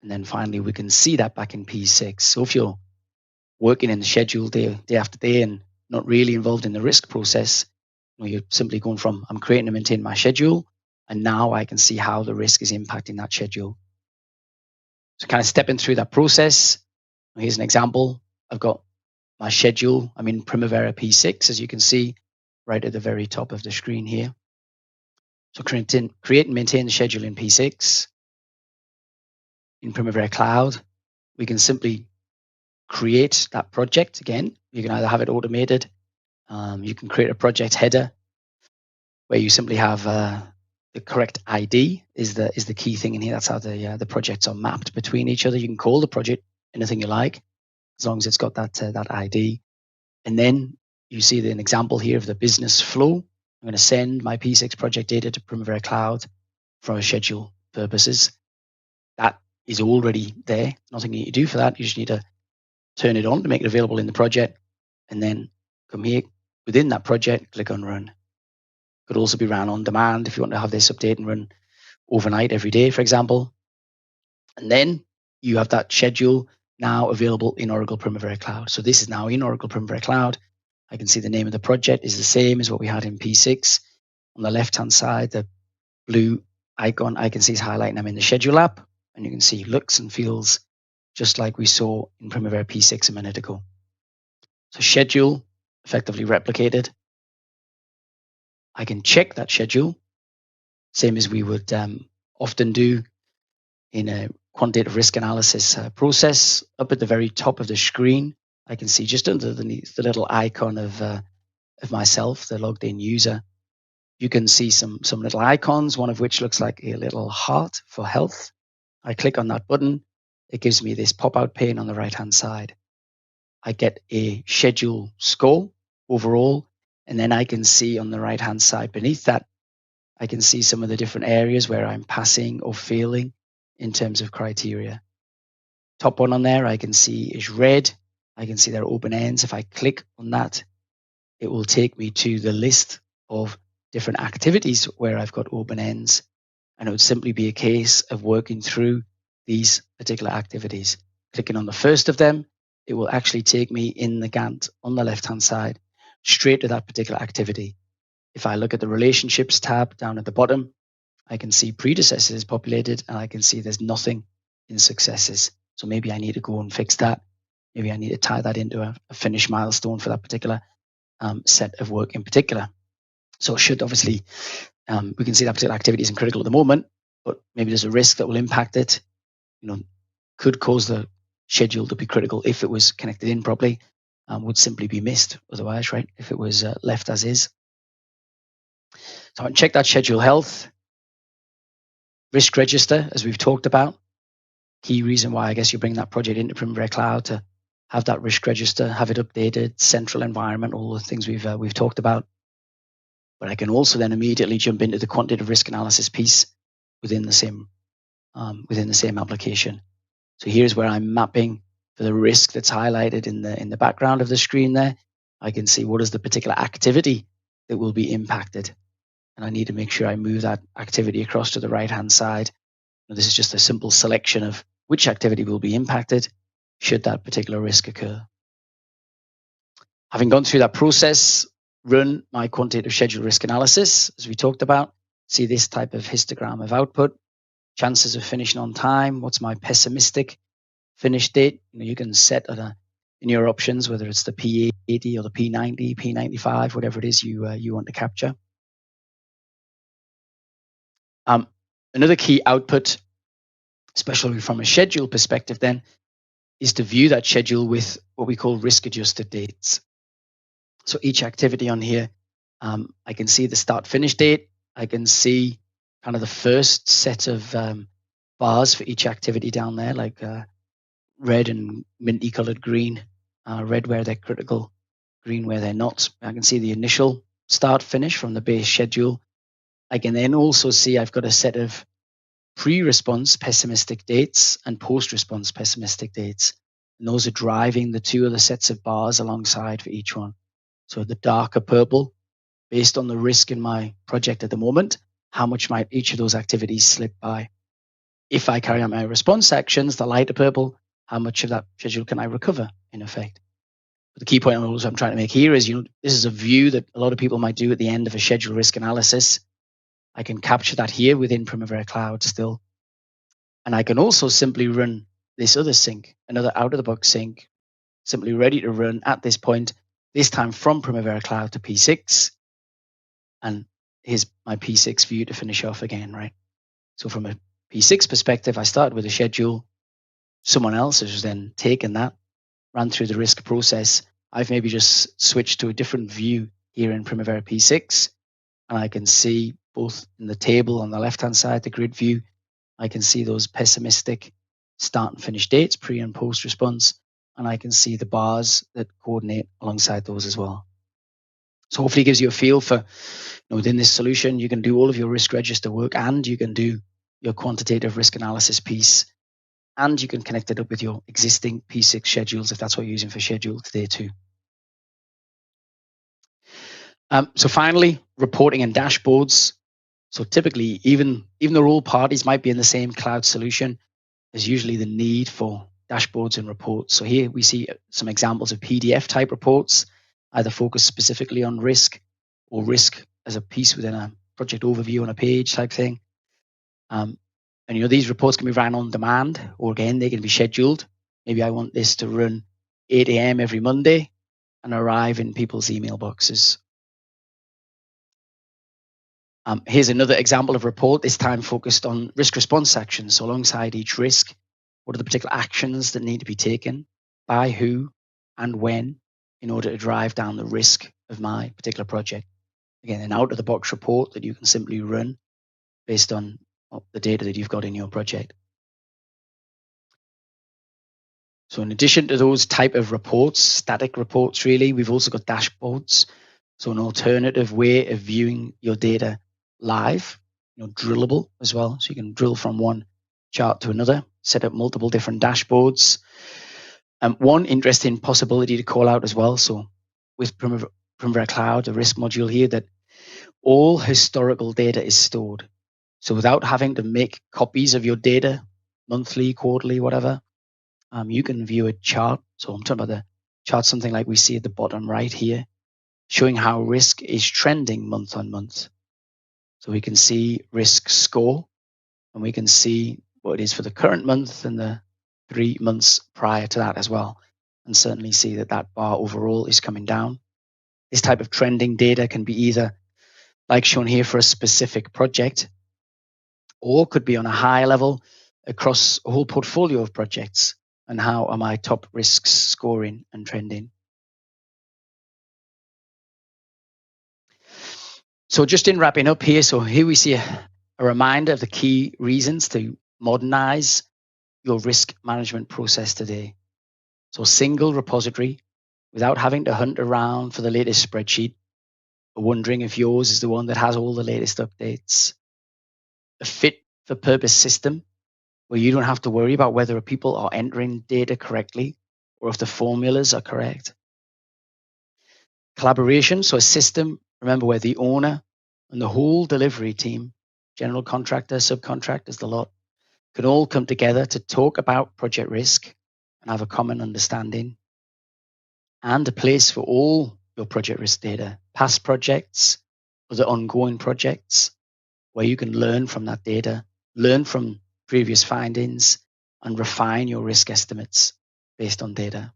And then finally, we can see that back in P6. So if you're working in the schedule day after day and not really involved in the risk process, you're simply going from, I'm creating and maintaining my schedule, and now I can see how the risk is impacting that schedule. So kind of stepping through that process. Here's an example. I've got my schedule. I'm in Primavera P6, as you can see, right at the very top of the screen here. So create and maintain the schedule in P6. In Primavera Cloud, we can simply create that project again. You can either have it automated. You can create a project header where you simply have the correct ID is the key thing in here. That's how the projects are mapped between each other. You can call the project anything you like, as long as it's got that ID. And then you see an example here of the business flow. I'm going to send my P6 project data to Primavera Cloud for schedule purposes. That is already there. Nothing you need to do for that. You just need to turn it on to make it available in the project, and then come here within that project, click on run. Could also be ran on demand if you want to have this update and run overnight every day, for example. And then you have that schedule now available in Oracle Primavera Cloud. So this is now in Oracle Primavera Cloud. I can see the name of the project is the same as what we had in P6. On the left-hand side, the blue icon I can see is highlighting I'm in the schedule app, and you can see looks and feels just like we saw in Primavera P6 a minute ago. So schedule effectively replicated. I can check that schedule, same as we would often do in a quantitative risk analysis process. Up at the very top of the screen, I can see just underneath the little icon of myself, the logged in user. You can see some little icons, one of which looks like a little heart for health. I click on that button. It gives me this pop-out pane on the right-hand side. I get a schedule score overall, and then I can see on the right-hand side beneath that, I can see some of the different areas where I'm passing or failing in terms of criteria. Top one on there I can see is red. I can see there are open ends. If I click on that, it will take me to the list of different activities where I've got open ends, and it would simply be a case of working through these particular activities. Clicking on the first of them, it will actually take me in the Gantt on the left-hand side straight to that particular activity. If I look at the relationships tab down at the bottom, I can see predecessors populated, and I can see there's nothing in successes. So maybe I need to go and fix that. Maybe I need to tie that into a finish milestone for that particular set of work in particular. So it should obviously, we can see that particular activity isn't critical at the moment, but maybe there's a risk that will impact it. Could cause the schedule to be critical if it was connected in properly, would simply be missed otherwise, right? If it was left as is. So I can check that schedule health. Risk register, as we've talked about. key reason why I guess you bring that project into Primavera Cloud to have that risk register, have it updated, central environment, all the things we've talked about. But I can also then immediately jump into the quantitative risk analysis piece within the same application. So here's where I'm mapping for the risk that's highlighted in the background of the screen there. I can see what is the particular activity that will be impacted. And I need to make sure I move that activity across to the right-hand side. Now, this is just a simple selection of which activity will be impacted should that particular risk occur. Having gone through that process, run my quantitative schedule risk analysis, as we talked about, see this type of histogram of output, chances of finishing on time, what's my pessimistic finish date. You can set in your options, whether it's the P80 or the P90, P95, whatever it is you want to capture. Another key output, especially from a schedule perspective then, is to view that schedule with what we call risk-adjusted dates. So each activity on here, I can see the start-finish date. I can see kind of the first set of bars for each activity down there, like red and minty colored green, red where they're critical, green where they're not. I can see the initial start-finish from the base schedule. I can then also see I've got a set of pre-response pessimistic dates and post-response pessimistic dates. And those are driving the two other sets of bars alongside for each one. So the darker purple, based on the risk in my project at the moment, how much might each of those activities slip by? If I carry out my response actions, the lighter purple, how much of that schedule can I recover in effect? But the key point I'm trying to make here is, this is a view that a lot of people might do at the end of a schedule risk analysis. I can capture that here within Primavera Cloud still. And I can also simply run this other sync, another out-of-the-box sync, simply ready to run at this point, this time from Primavera Cloud to P6. And here's my P6 view to finish off again, right? So from a P6 perspective, I started with a schedule. Someone else has then taken that, ran through the risk process. I've maybe just switched to a different view here in Primavera P6. And I can see both in the table on the left-hand side, the grid view, I can see those pessimistic start and finish dates, pre and post response, and I can see the bars that coordinate alongside those as well. So hopefully it gives you a feel for, within this solution, you can do all of your risk register work and you can do your quantitative risk analysis piece, and you can connect it up with your existing P6 schedules if that's what you're using for schedule today too. So finally, reporting and dashboards. So typically, even though all parties might be in the same cloud solution, there's usually the need for dashboards and reports. So here we see some examples of PDF type reports, either focused specifically on risk or risk as a piece within a project overview on a page type thing. And these reports can be ran on demand, or again, they can be scheduled. Maybe I want this to run 8 a.m. every Monday and arrive in people's email boxes. Here's another example of report, this time focused on risk response actions. So alongside each risk, what are the particular actions that need to be taken, by who and when, in order to drive down the risk of my particular project? Again, an out-of-the-box report that you can simply run based on the data that you've got in your project. So in addition to those type of reports, static reports really, we've also got dashboards. So an alternative way of viewing your data live, drillable as well. So you can drill from one chart to another, set up multiple different dashboards. One interesting possibility to call out as well, so with Primavera Cloud, the risk module here, that all historical data is stored. So without having to make copies of your data, monthly, quarterly, whatever, you can view a chart. So I'm talking about the chart, something like we see at the bottom right here, showing how risk is trending month on month. So we can see risk score, and we can see what it is for the current month and the 3 months prior to that as well, and certainly see that that bar overall is coming down. This type of trending data can be either, like shown here, for a specific project, or could be on a high level across a whole portfolio of projects, and how are my top risks scoring and trending. So just in wrapping up here, so here we see a reminder of the key reasons to modernize your risk management process today. So single repository without having to hunt around for the latest spreadsheet or wondering if yours is the one that has all the latest updates. A fit for purpose system where you don't have to worry about whether people are entering data correctly or if the formulas are correct. Collaboration, so a system, remember, where the owner and the whole delivery team, general contractor, subcontractors, the lot, can all come together to talk about project risk and have a common understanding. And a place for all your project risk data, past projects, other ongoing projects, where you can learn from that data, learn from previous findings, and refine your risk estimates based on data.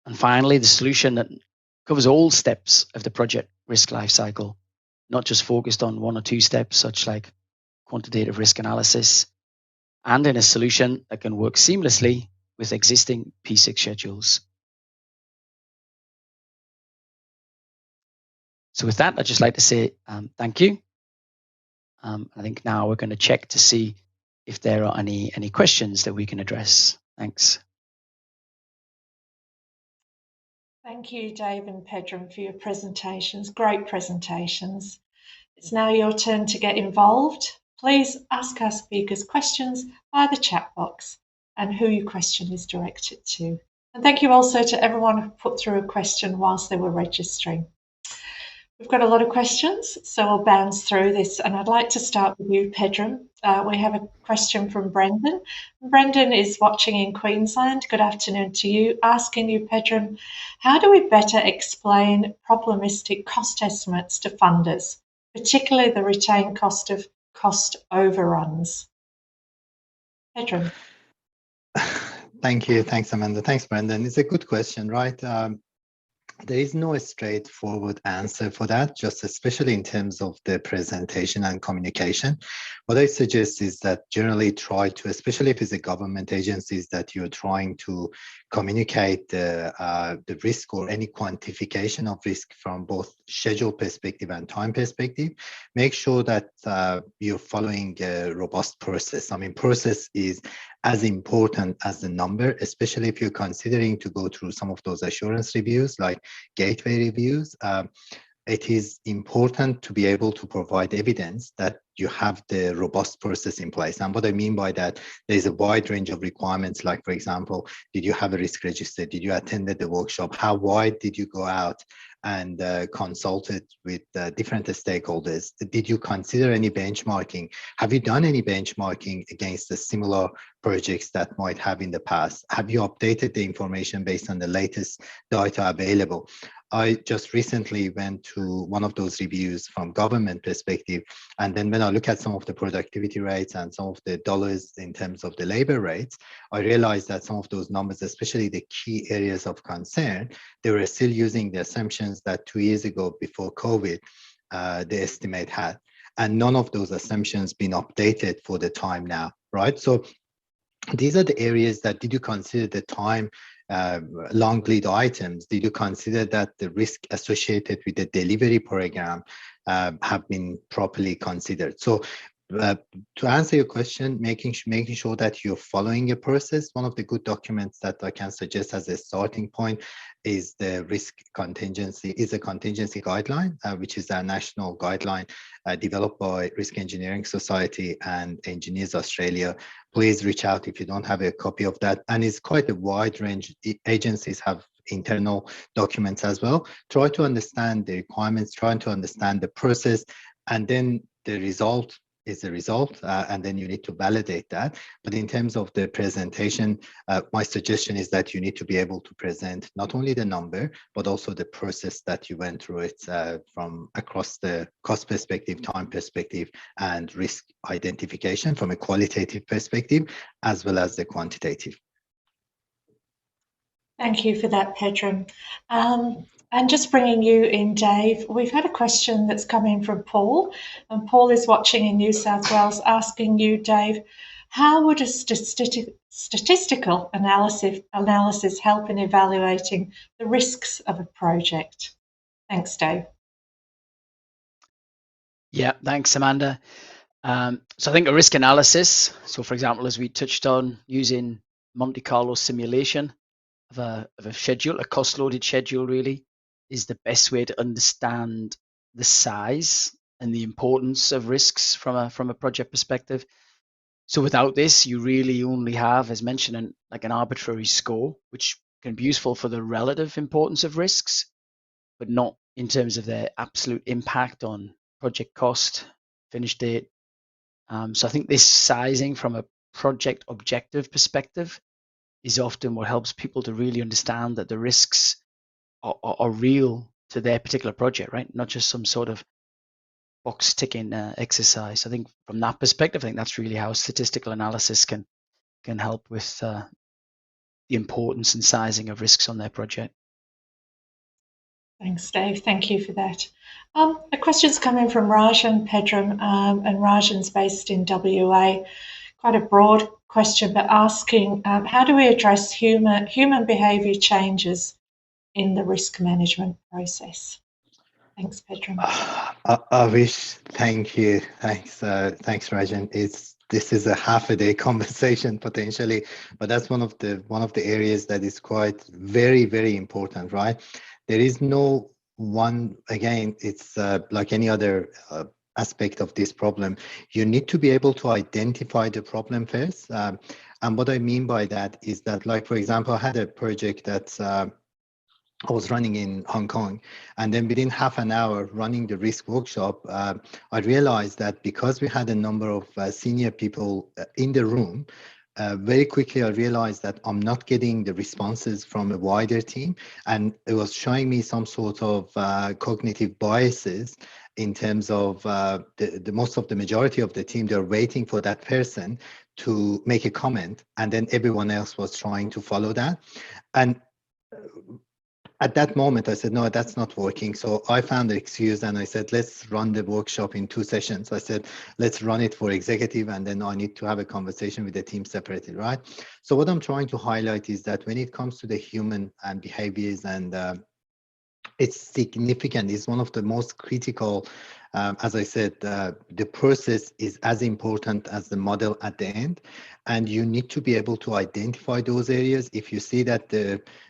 And finally, the solution that covers all steps of the project risk lifecycle, not just focused on one or two steps, such like quantitative risk analysis, and in a solution that can work seamlessly with existing P6 schedules. So with that, I'd just like to say thank you. I think now we're going to check to see if there are any questions that we can address. Thanks. Thank you, Dave and Pedram, for your presentations. Great presentations. It's now your turn to get involved. Please ask our speakers questions via the chat box and who your question is directed to. And thank you also to everyone who put through a question whilst they were registering. We've got a lot of questions, so I'll bounce through this. And I'd like to start with you, Pedram. We have a question from Brendan. Brendan is watching in Queensland. Good afternoon to you. Asking you, Pedram, how do we better explain probabilistic cost estimates to funders, particularly the retained cost of cost overruns? Pedram. Thank you. Thanks, Amanda. Thanks, Brendan. It's a good question, right? There is no straightforward answer for that, just especially in terms of the presentation and communication. What I suggest is that generally try to, especially if it's a government agencies that you're trying to communicate the risk or any quantification of risk from both schedule perspective and time perspective, make sure that you're following a robust process. I mean, process is as important as the number, especially if you're considering to go through some of those assurance reviews like gateway reviews. It is important to be able to provide evidence that you have the robust process in place. And what I mean by that, there's a wide range of requirements, like, for example, did you have a risk register? Did you attend the workshop? How wide did you go out and consulted with different stakeholders? Did you consider any benchmarking? Have you done any benchmarking against the similar projects that might have in the past? Have you updated the information based on the latest data available? I just recently went to one of those reviews from government perspective, and then when I look at some of the productivity rates and some of the dollars in terms of the labor rates, I realized that some of those numbers, especially the key areas of concern, they were still using the assumptions that 2 years ago before COVID, the estimate had. And none of those assumptions been updated for the time now, right? So these are the areas that, did you consider the time, long lead items? Did you consider that the risk associated with the delivery program have been properly considered? So to answer your question, making sure that you're following a process, one of the good documents that I can suggest as a starting point is the risk contingency, is a contingency guideline, which is a national guideline developed by Risk Engineering Society and Engineers Australia. Please reach out if you don't have a copy of that. And it's quite a wide range. Agencies have internal documents as well. Try to understand the requirements, trying to understand the process, and then the result is the result, and then you need to validate that. But in terms of the presentation, my suggestion is that you need to be able to present not only the number, but also the process that you went through it from across the cost perspective, time perspective, and risk identification from a qualitative perspective, as well as the quantitative. Thank you for that, Pedram. And just bringing you in, Dave, we've had a question that's come in from Paul, and Paul is watching in New South Wales, asking you, Dave, how would a statistical analysis help in evaluating the risks of a project? Thanks, Dave. Yeah, thanks, Amanda. So I think a risk analysis, so for example, as we touched on, using Monte Carlo simulation of a schedule, a cost-loaded schedule really, is the best way to understand the size and the importance of risks from a project perspective. So without this, you really only have, as mentioned, an arbitrary score, which can be useful for the relative importance of risks, but not in terms of their absolute impact on project cost, finish date. So I think this sizing from a project objective perspective is often what helps people to really understand that the risks are real to their particular project, right? Not just some sort of box ticking exercise. I think from that perspective, I think that's really how statistical analysis can help with the importance and sizing of risks on their project. Thanks, Dave. Thank you for that. A question's coming from Rajan Pedram, and Rajan's based in WA. Quite a broad question, but asking how do we address human behaviour changes in the risk management process? Thanks, Pedram. I wish. Thank you. Thanks, Rajan. This is a half a day conversation potentially, but that's one of the areas that is quite very important, right? There is no one. Again, it's like any other aspect of this problem. You need to be able to identify the problem first, and what I mean by that is that, like for example, I had a project that's. I was running in Hong Kong, and then within half an hour running the risk workshop, I realized that because we had a number of senior people in the room, very quickly I realized that I'm not getting the responses from a wider team, and it was showing me some sort of cognitive biases in terms of the most of the majority of the team. They're waiting for that person to make a comment, and then everyone else was trying to follow that. And at that moment, I said, no, that's not working. So I found the excuse and I said, let's run the workshop in 2 sessions. I said, let's run it for executive, and then I need to have a conversation with the team separately, right? So what I'm trying to highlight is that when it comes to the human and behaviors, and it's significant, it's one of the most critical. As I said, the process is as important as the model at the end, and you need to be able to identify those areas. If you see that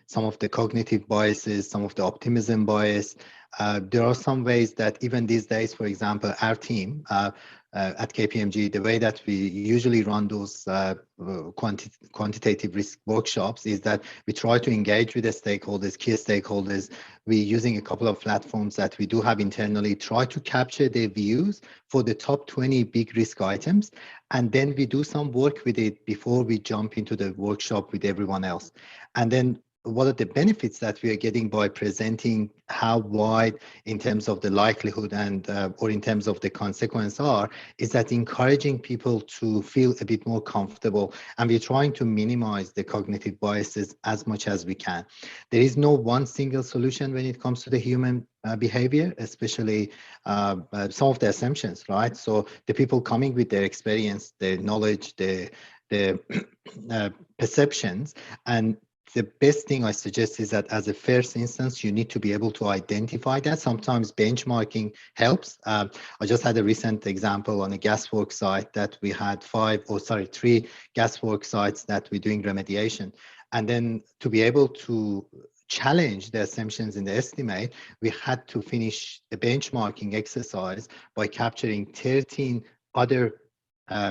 some of the cognitive biases, some of the optimism bias, there are some ways that even these days, for example, our team at KPMG, the way that we usually run those quantitative risk workshops is that we try to engage with the stakeholders, key stakeholders. We're using a couple of platforms that we do have internally, try to capture their views for the top 20 big risk items. And then we do some work with it before we jump into the workshop with everyone else. And then what are the benefits that we are getting by presenting how wide in terms of the likelihood and or in terms of the consequence are, is that encouraging people to feel a bit more comfortable, and we're trying to minimize the cognitive biases as much as we can. There is no one single solution when it comes to the human behavior, especially some of the assumptions, right? So the people coming with their experience, their knowledge, their perceptions, and the best thing I suggest is that as a first instance, you need to be able to identify that. Sometimes benchmarking helps. I just had a recent example on a gaswork site that we had 3 gaswork sites that we're doing remediation. And then to be able to challenge the assumptions in the estimate, we had to finish a benchmarking exercise by capturing 13 other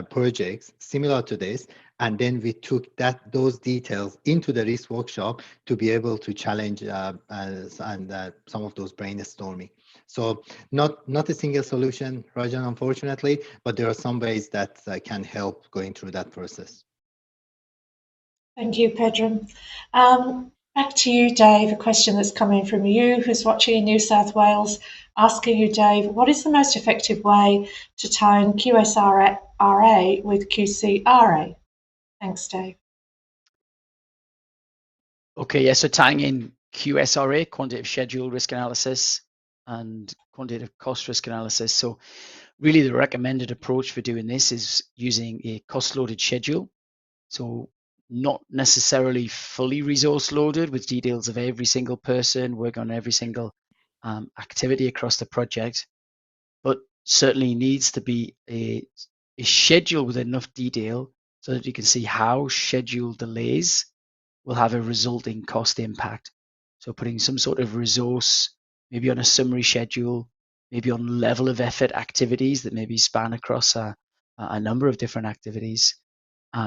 projects similar to this, and then we took those details into the risk workshop to be able to challenge some of those brainstorming. So not a single solution, Rajan, unfortunately, but there are some ways that can help going through that process. Thank you, Pedram. Back to you, Dave, a question that's coming from you, who's watching in New South Wales, asking you, Dave, what is the most effective way to tie in QSRA with QCRA? Thanks, Dave. Okay, yeah, so tying in QSRA, quantitative schedule risk analysis, and quantitative cost risk analysis. So really the recommended approach for doing this is using a cost-loaded schedule. So not necessarily fully resource loaded with details of every single person working on every single activity across the project, but certainly needs to be a a schedule with enough detail so that you can see how schedule delays will have a resulting cost impact. So putting some sort of resource, maybe on a summary schedule, maybe on level of effort activities that maybe span across a number of different activities,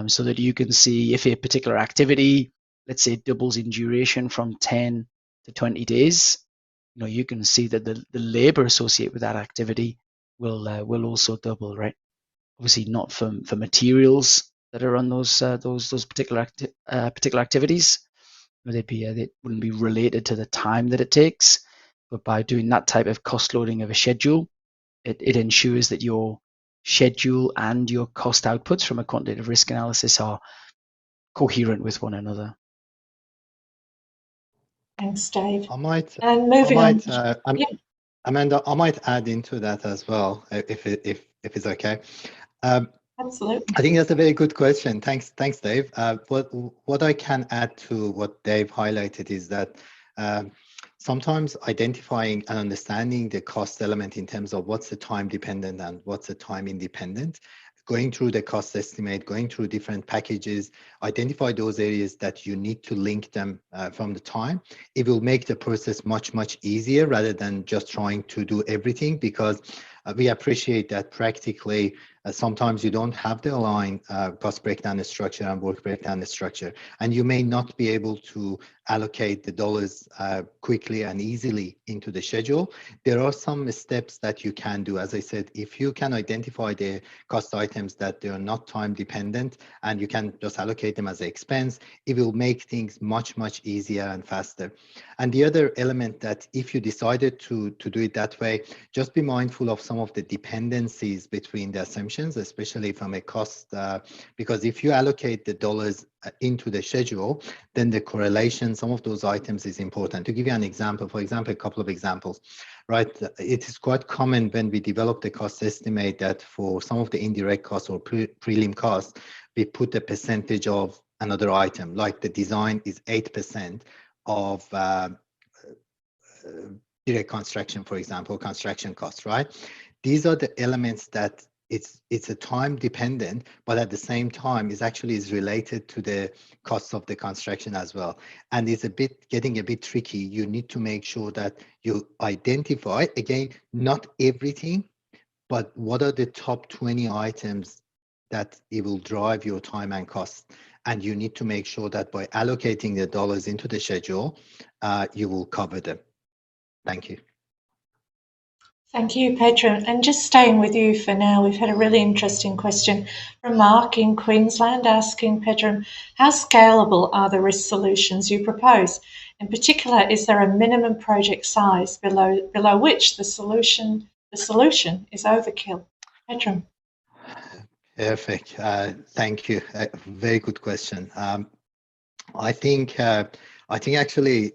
so that you can see if a particular activity, let's say, doubles in duration from 10 to 20 days, you can see that the labor associated with that activity will also double, right? Obviously not for materials that are on those particular activities. They wouldn't be related to the time that it takes, but by doing that type of cost loading of a schedule, it ensures that your schedule and your cost outputs from a quantitative risk analysis are coherent with one another. Thanks, Dave. I might, And moving on. Yeah. Amanda, I might add into that as well, if it's okay. Absolutely. I think that's a very good question. Thanks, Dave. What I can add to what Dave highlighted is that sometimes identifying and understanding the cost element in terms of what's the time dependent and what's the time independent, going through the cost estimate, going through different packages, identify those areas that you need to link them from the time. It will make the process much easier rather than just trying to do everything, because we appreciate that practically sometimes you don't have the aligned cost breakdown structure and work breakdown structure, and you may not be able to allocate the dollars quickly and easily into the schedule. There are some steps that you can do. As I said, if you can identify the cost items that they are not time dependent and you can just allocate them as an expense, it will make things much easier and faster. And the other element that if you decided to do it that way, just be mindful of some of the dependencies between the assumptions, especially from a cost, because if you allocate the dollars into the schedule, then the correlation, some of those items is important. To give you an example, for example, a couple of examples, right? It is quite common when we develop the cost estimate that for some of the indirect costs or prelim costs, we put a percentage of another item, like the design is 8% of direct construction, for example, construction costs, right? These are the elements that it's a time dependent, but at the same time is related to the costs of the construction as well. And it's getting a bit tricky. You need to make sure that you identify, again, not everything, but what are the top 20 items that it will drive your time and cost. And you need to make sure that by allocating the dollars into the schedule, you will cover them. Thank you. Thank you, Pedro. And just staying with you for now, we've had a really interesting question from Mark in Queensland asking, Pedro, how scalable are the risk solutions you propose? In particular, is there a minimum project size below which the solution is overkill? Pedro. Perfect. Thank you. Very good question. I think actually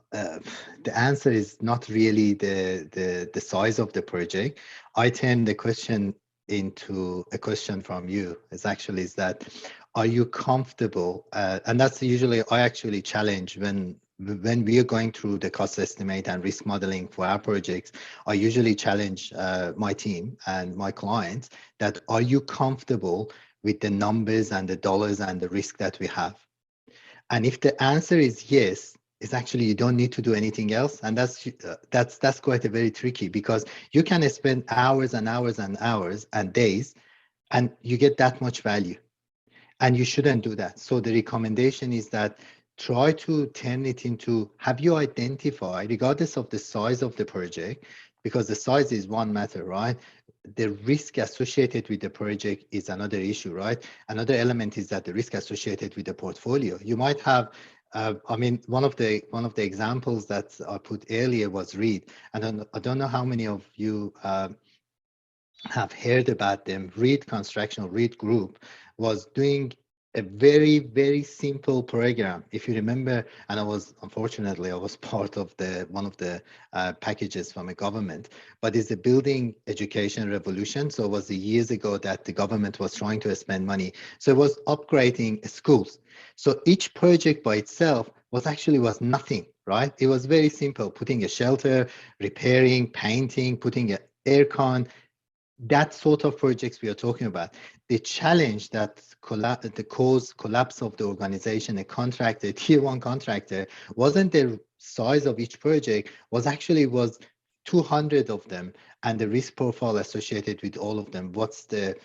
the answer is not really the size of the project. I turn the question into a question from you. Is that are you comfortable? And that's usually I actually challenge when we are going through the cost estimate and risk modeling for our projects. I usually challenge my team and my clients that are you comfortable with the numbers and the dollars and the risk that we have? And if the answer is yes, it's actually you don't need to do anything else, and that's quite a very tricky, because you can spend hours and hours and hours and days, and you get that much value, and you shouldn't do that. So the recommendation is that try to turn it into, have you identified, regardless of the size of the project, because the size is one matter, right? The risk associated with the project is another issue, right? Another element is that the risk associated with the portfolio. You might have, one of the examples that I put earlier was REIT, and I don't know how many of you have heard about them. REIT Construction, REIT Group was doing a very simple program. If you remember, and unfortunately I was part of one of the packages from a government, but it's a building education revolution. So it was years ago that the government was trying to spend money. So it was upgrading schools. So each project by itself was nothing, right? It was very simple, putting a shelter, repairing, painting, putting an air con. that sort of projects we are talking about. The challenge that cause collapse of the organization, a contractor, tier one contractor, wasn't the size of each project, was 200 of them, and the risk profile associated with all of them. What's the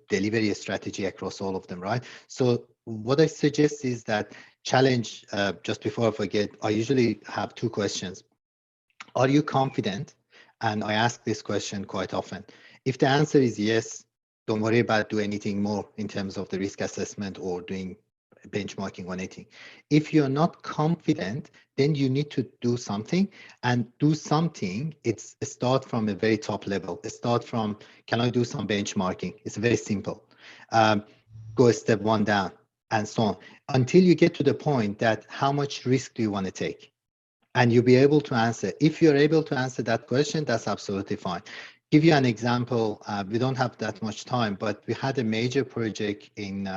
delivery strategy across all of them, right? So what I suggest is that challenge, just before I forget, I usually have two questions. Are you confident? And I ask this question quite often. If the answer is yes, don't worry about doing anything more in terms of the risk assessment or doing benchmarking or anything. If you're not confident, then you need to do something, and do something. It's start from a very top level. Start from, can I do some benchmarking? It's very simple. Go a step one down and so on until you get to the point that how much risk do you want to take? And you'll be able to answer. If you're able to answer that question, that's absolutely fine. Give you an example. We don't have that much time, but we had a major project in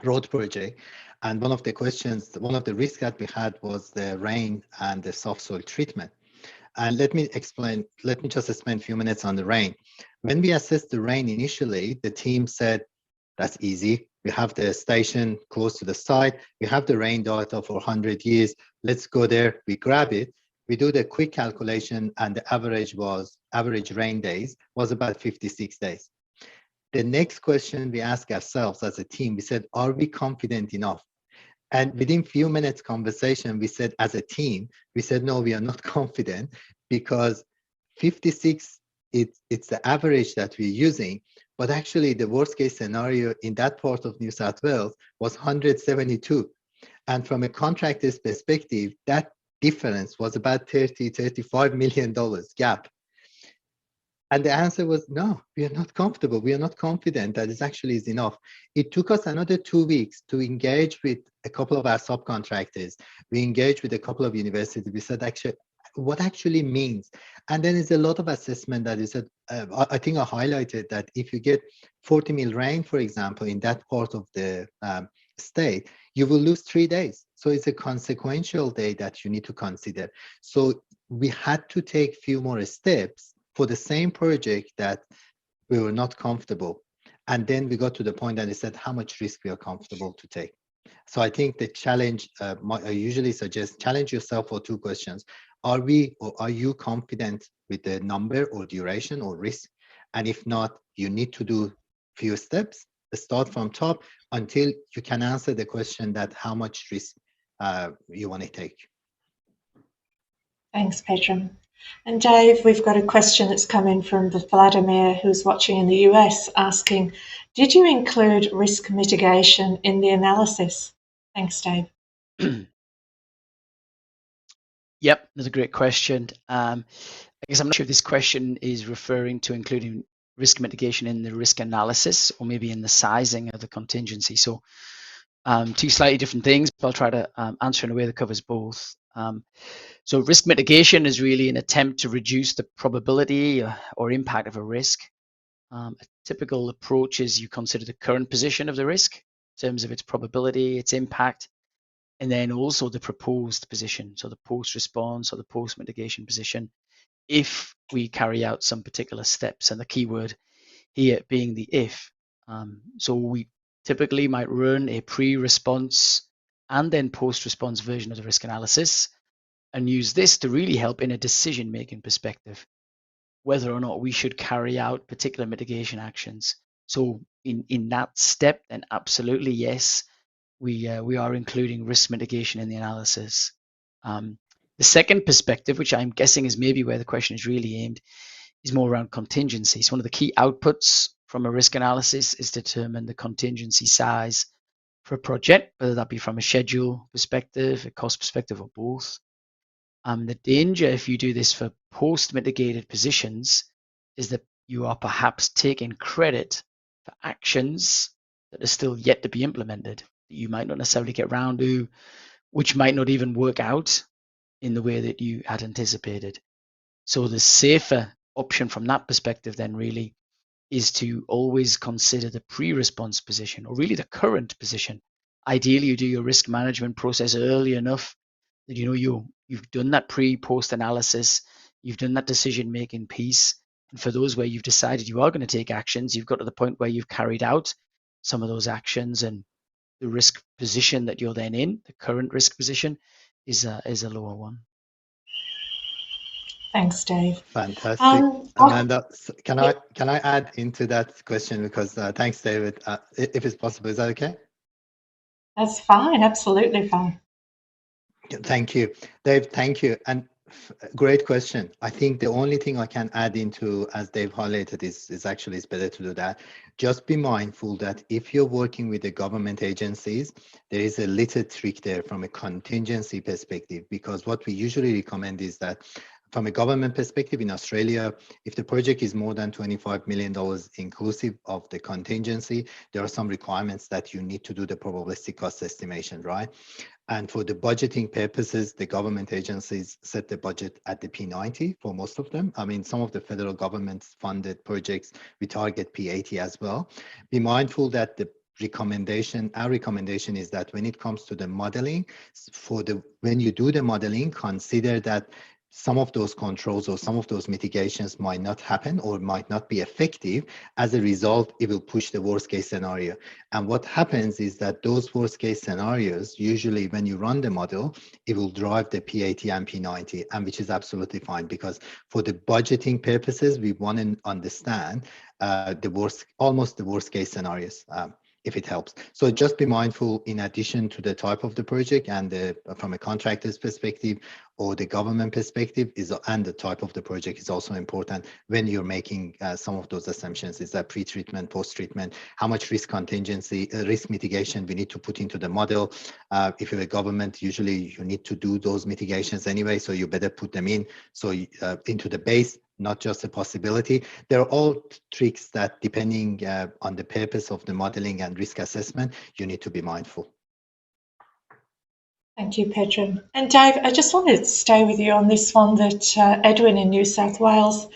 road project. And one of the risks that we had was the rain and the soft soil treatment. And let me just spend a few minutes on the rain. When we assessed the rain initially, the team said, that's easy. We have the station close to the site. We have the rain data for 100 years. Let's go there. We grab it. We do the quick calculation, and the average rain days was about 56 days. The next question we ask ourselves as a team, we said, are we confident enough? And within few minutes conversation, we said, as a team, we said, no, we are not confident, because 56, it's the average that we're using. But actually, the worst case scenario in that part of New South Wales was 172. And from a contractor's perspective, that difference was about $35 million gap. And the answer was, no, we are not comfortable. We are not confident that it actually is enough. It took us another 2 weeks to engage with a couple of our subcontractors. We engaged with a couple of universities. We said, actually, what actually means? And then there's a lot of assessment that is said. I think I highlighted that if you get 40 mil rain, for example, in that part of the state, you will lose 3 days. So it's a consequential day that you need to consider. So we had to take few more steps for the same project that we were not comfortable. And then we got to the point that they said how much risk we are comfortable to take. So I think the challenge, I usually suggest challenge yourself for two questions. Are we, or are you confident with the number or duration or risk? And if not, you need to do few steps, start from top until you can answer the question that how much risk you want to take. Thanks, Pedram. And Dave, we've got a question that's come in from Vladimir, who's watching in the US, asking, did you include risk mitigation in the analysis? Thanks, Dave. Yep, that's a great question. I guess I'm not sure if this question is referring to including risk mitigation in the risk analysis or maybe in the sizing of the contingency. So two slightly different things, but I'll try to answer in a way that covers both. So risk mitigation is really an attempt to reduce the probability or impact of a risk. A typical approach is you consider the current position of the risk in terms of its probability, its impact, and then also the proposed position, so the post-response or the post-mitigation position, if we carry out some particular steps, and the key word here being the if. So we typically might run a pre-response and then post-response version of the risk analysis and use this to really help in a decision-making perspective, whether or not we should carry out particular mitigation actions. So in that step, then absolutely yes, we are including risk mitigation in the analysis. The second perspective, which I'm guessing is maybe where the question is really aimed, is more around contingency. So one of the key outputs from a risk analysis is to determine the contingency size for a project, whether that be from a schedule perspective, a cost perspective, or both. The danger if you do this for post-mitigated positions is that you are perhaps taking credit for actions that are still yet to be implemented, that you might not necessarily get around to, which might not even work out in the way that you had anticipated. So the safer option from that perspective then really is to always consider the pre-response position, or really the current position. Ideally, you do your risk management process early enough that you know you've done that pre-post analysis, you've done that decision-making piece, And for those where you've decided you are going to take actions, you've got to the point where you've carried out some of those actions, and the risk position that you're then in, the current risk position, is a lower one. Thanks, Dave. Fantastic. Amanda, can I add into that question, because thanks, David. If it's possible, is that okay? That's fine, absolutely fine. Thank you, Dave. Thank you. And great question. I think the only thing I can add into, as Dave highlighted, is actually it's better to do that. Just be mindful that if you're working with the government agencies, there is a little trick there from a contingency perspective, because what we usually recommend is that from a government perspective in Australia, if the project is more than $25 million inclusive of the contingency, there are some requirements that you need to do the probabilistic cost estimation, right? And for the budgeting purposes, the government agencies set the budget at the P90 for most of them. I mean, some of the federal government funded projects, we target P80 as well. Be mindful that our recommendation is that when it comes to the modeling, when you do the modeling, consider that some of those controls or some of those mitigations might not happen or might not be effective. As a result, it will push the worst case scenario. And what happens is that those worst case scenarios, usually when you run the model, it will drive the P80 and P90, and which is absolutely fine, because for the budgeting purposes, we want to understand almost the worst case scenarios. If it helps. So just be mindful, in addition to the type of the project and from a contractor's perspective or the government perspective, and the type of the project is also important when you're making some of those assumptions. Is that pre-treatment, post-treatment, how much risk contingency, risk mitigation we need to put into the model. If you're a government, usually you need to do those mitigations anyway, so you better put them in into the base, not just a possibility. They're all tricks that, depending on the purpose of the modeling and risk assessment, you need to be mindful. Thank you, Pedram. And Dave, I just wanted to stay with you on this one that Edwin in New South Wales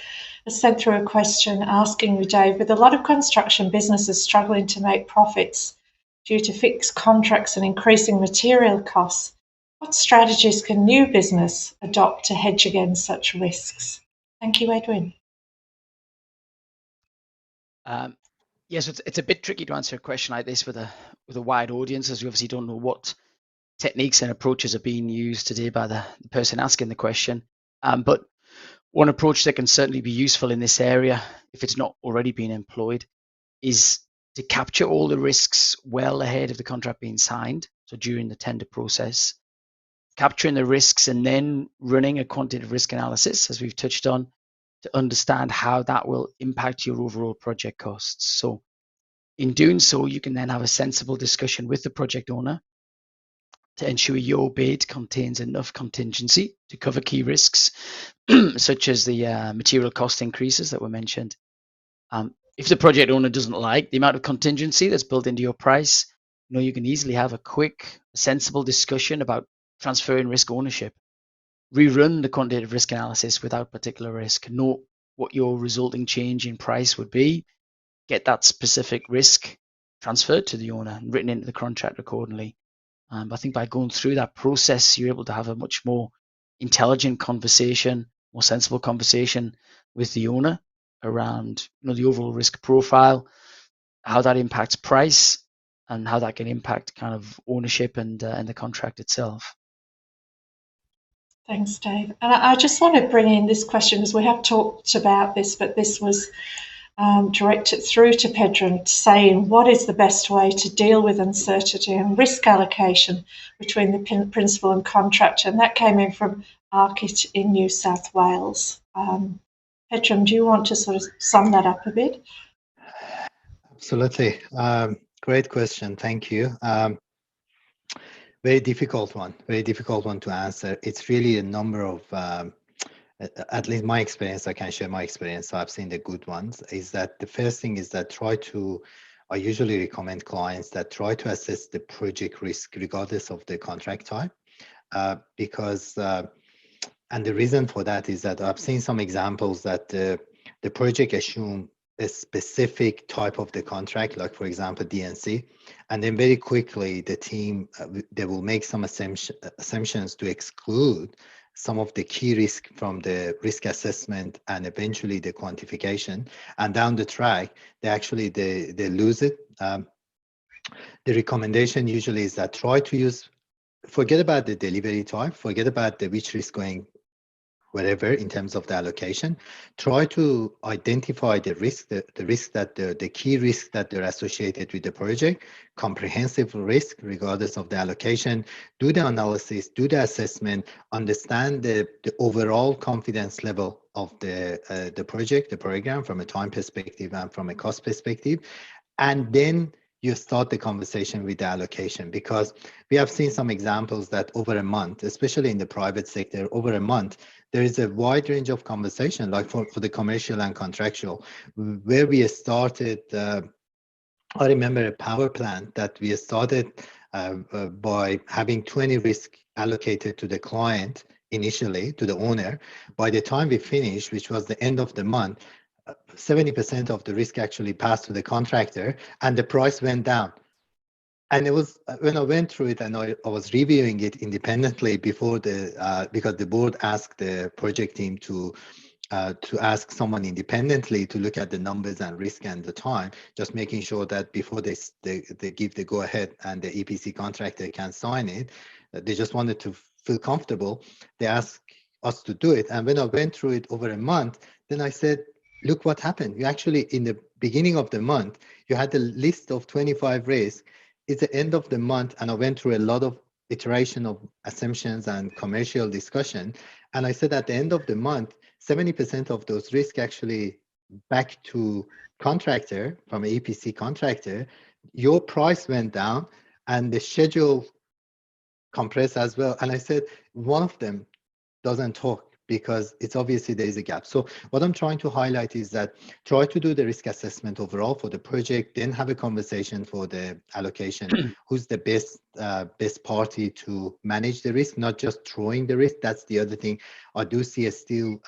has sent through a question asking you, Dave, with a lot of construction businesses struggling to make profits due to fixed contracts and increasing material costs, what strategies can new business adopt to hedge against such risks? Thank you, Edwin. Yes, it's a bit tricky to answer a question like this with a wide audience, as we obviously don't know what techniques and approaches are being used today by the person asking the question. But one approach that can certainly be useful in this area, if it's not already been employed, is to capture all the risks well ahead of the contract being signed. So during the tender process, capturing the risks and then running a quantitative risk analysis, as we've touched on, to understand how that will impact your overall project costs. So in doing so, you can then have a sensible discussion with the project owner to ensure your bid contains enough contingency to cover key risks, such as the material cost increases that were mentioned. If the project owner doesn't like the amount of contingency that's built into your price, you can easily have a quick, sensible discussion about transferring risk ownership. Rerun the quantitative risk analysis without particular risk. Note what your resulting change in price would be. Get that specific risk transferred to the owner and written into the contract accordingly. I think by going through that process, you're able to have a much more intelligent conversation, more sensible conversation with the owner around the overall risk profile, how that impacts price, and how that can impact kind of ownership and the contract itself. Thanks, Dave. And I just want to bring in this question, as we have talked about this, but this was directed through to Pedram, saying what is the best way to deal with uncertainty and risk allocation between the principal and contractor? And that came in from Arkit in New South Wales. Pedram, do you want to sort of sum that up a bit? Absolutely. Great question. Thank you. Very difficult one to answer. It's really a number of, at least my experience, I can share my experience. So I've seen the good ones, is that the first thing is that I usually recommend clients that try to assess the project risk regardless of the contract type, because, and the reason for that is that I've seen some examples that the project assume a specific type of the contract, like for example, DNC, and then very quickly the team, they will make some assumptions to exclude some of the key risk from the risk assessment and eventually the quantification, and down the track, they lose it. The recommendation usually is that try to forget about the delivery type, forget about the which risk going wherever in terms of the allocation. Try to identify the risk, the risk that the key risk that they're associated with the project, comprehensive risk regardless of the allocation. Do the analysis, do the assessment, understand the overall confidence level of the project, the program from a time perspective and from a cost perspective, and then you start the conversation with the allocation, because we have seen some examples that over a month, especially in the private sector, over a month, there is a wide range of conversation, like for the commercial and contractual, where we started, I remember a power plant that we started by having 20 risk allocated to the client initially, to the owner. By the time we finished, which was the end of the month, 70% of the risk actually passed to the contractor and the price went down. And it was when I went through it and I was reviewing it independently before because the board asked the project team to ask someone independently to look at the numbers and risk and the time, just making sure that before they give the go ahead and the EPC contractor can sign it, they just wanted to feel comfortable. They asked us to do it. And when I went through it over a month, then I said, look what happened. You actually, in the beginning of the month, you had a list of 25 risks. It's the end of the month, and I went through a lot of iteration of assumptions and commercial discussion. And I said at the end of the month, 70% of those risks actually back to contractor, from an EPC contractor. Your price went down and the schedule compressed as well. And I said, one of them doesn't talk because it's obviously there is a gap. So what I'm trying to highlight is that try to do the risk assessment overall for the project, then have a conversation for the allocation. Who's the best party to manage the risk, not just throwing the risk. That's the other thing. I do see still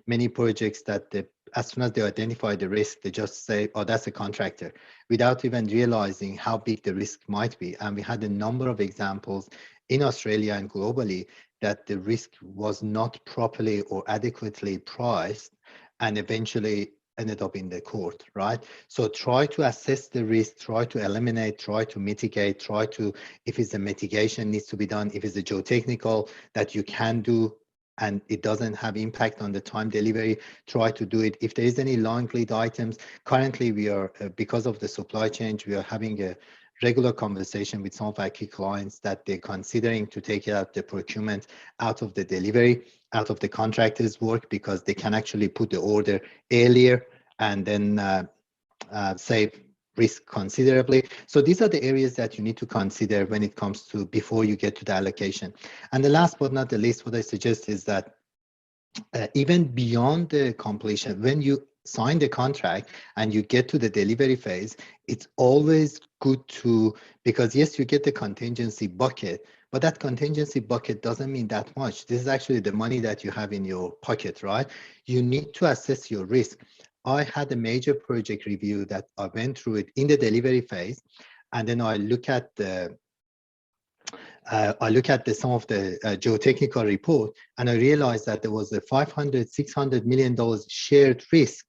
many projects that as soon as they identify the risk, they just say, oh, that's a contractor, without even realizing how big the risk might be. And we had a number of examples in Australia and globally that the risk was not properly or adequately priced and eventually ended up in the court, right? So try to assess the risk, try to eliminate, try to mitigate, try to, if it's a mitigation needs to be done, if it's a geotechnical that you can do and it doesn't have impact on the time delivery, try to do it. If there is any long lead items, currently we are, because of the supply chain, we are having a regular conversation with some of our key clients that they're considering to take out the procurement out of the delivery, out of the contractor's work, because they can actually put the order earlier and then save risk considerably. So these are the areas that you need to consider when it comes to before you get to the allocation. And the last but not the least, what I suggest is that even beyond the completion, when you sign the contract and you get to the delivery phase, it's always good to, because yes, you get the contingency bucket, but that contingency bucket doesn't mean that much. This is actually the money that you have in your pocket, right? You need to assess your risk. I had a major project review that I went through it in the delivery phase, and then I look at the some of the geotechnical report, and I realized that there was a $500-600 million shared risk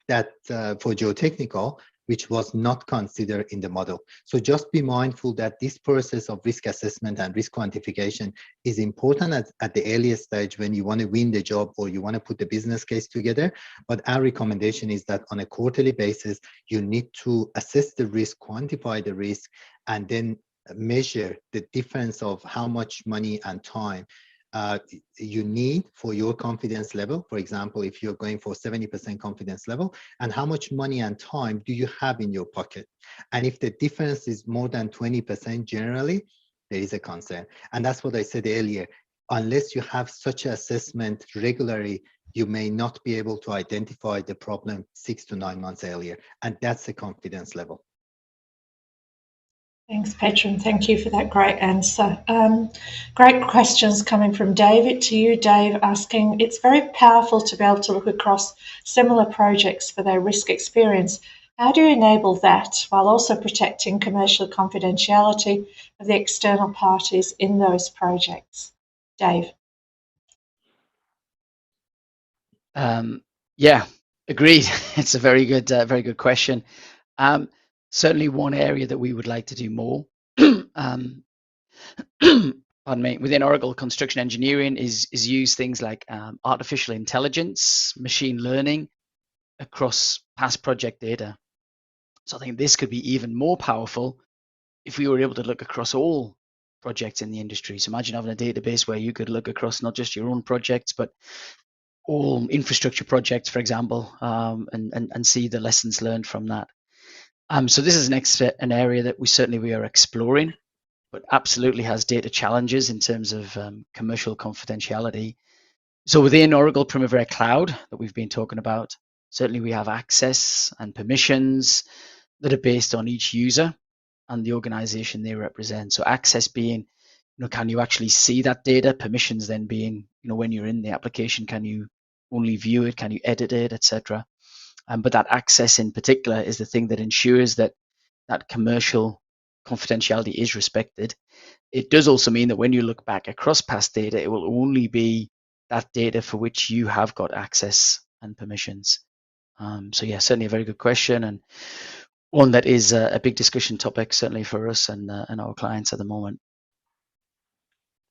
that for geotechnical, which was not considered in the model. So just be mindful that this process of risk assessment and risk quantification is important at the earliest stage when you want to win the job or you want to put the business case together. But our recommendation is that on a quarterly basis, you need to assess the risk, quantify the risk, and then measure the difference of how much money and time you need for your confidence level. For example, if you're going for 70% confidence level, and how much money and time do you have in your pocket? And if the difference is more than 20% generally, there is a concern. And that's what I said earlier. Unless you have such an assessment regularly, you may not be able to identify the problem 6 to 9 months earlier. And that's the confidence level. Thanks, Petra, and thank you for that great answer. Great questions coming from David to you, Dave, asking, it's very powerful to be able to look across similar projects for their risk experience. How do you enable that while also protecting commercial confidentiality of the external parties in those projects? Dave. Yeah, agreed. It's a very good question. Certainly one area that we would like to do more, pardon me, within Oracle Construction Engineering is use things like artificial intelligence, machine learning across past project data. So I think this could be even more powerful if we were able to look across all projects in the industry. So imagine having a database where you could look across not just your own projects, but all infrastructure projects, for example, and see the lessons learned from that. So this is an area that we are exploring, but absolutely has data challenges in terms of commercial confidentiality. So within Oracle Primavera Cloud that we've been talking about, certainly we have access and permissions that are based on each user and the organization they represent. So access being, can you actually see that data? Permissions then being, when you're in the application, can you only view it? Can you edit it, etc.? But that access in particular is the thing that ensures that commercial confidentiality is respected. It does also mean that when you look back across past data, it will only be that data for which you have got access and permissions. So yeah, certainly a very good question, and one that is a big discussion topic, certainly for us and our clients at the moment.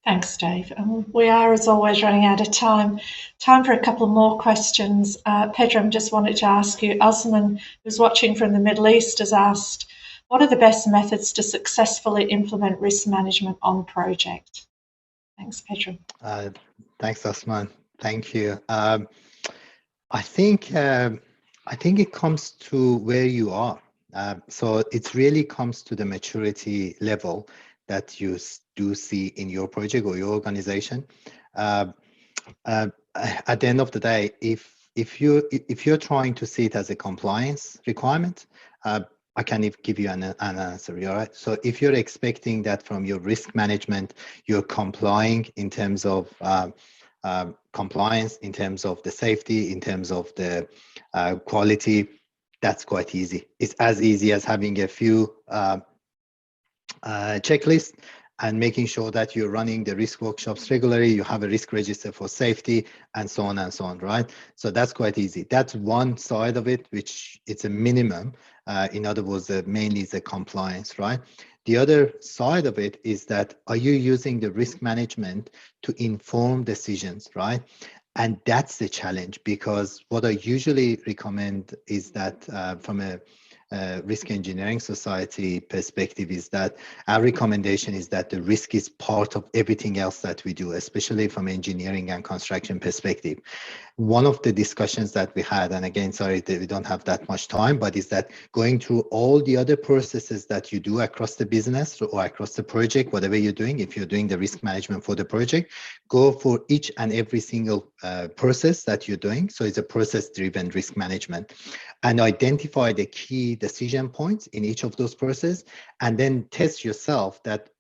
Thanks, Dave. And we are, as always, running out of time. Time for a couple more questions. Pedram, just wanted to ask you, Osman, who's watching from the Middle East, has asked, what are the best methods to successfully implement risk management on project? Thanks, Pedram. Thanks, Osman. Thank you. I think it comes to where you are. So it really comes to the maturity level that you do see in your project or your organization. At the end of the day, if you're trying to see it as a compliance requirement, I can give you an answer. All right. So if you're expecting that from your risk management, you're complying in terms of compliance, in terms of the safety, in terms of the quality, that's quite easy. It's as easy as having a few checklists and making sure that you're running the risk workshops regularly, you have a risk register for safety, and so on, right? So that's quite easy. That's one side of it, which it's a minimum. In other words, mainly is the compliance, right? The other side of it is that, are you using the risk management to inform decisions, right? And that's the challenge, because what I usually recommend is that from a risk engineering society perspective is that our recommendation is that the risk is part of everything else that we do, especially from engineering and construction perspective. One of the discussions that we had, and again, sorry that we don't have that much time, but is that going through all the other processes that you do across the business or across the project, whatever you're doing, if you're doing the risk management for the project, go for each and every single process that you're doing. So it's a process-driven risk management, and identify the key decision points in each of those processes, and then test yourself that,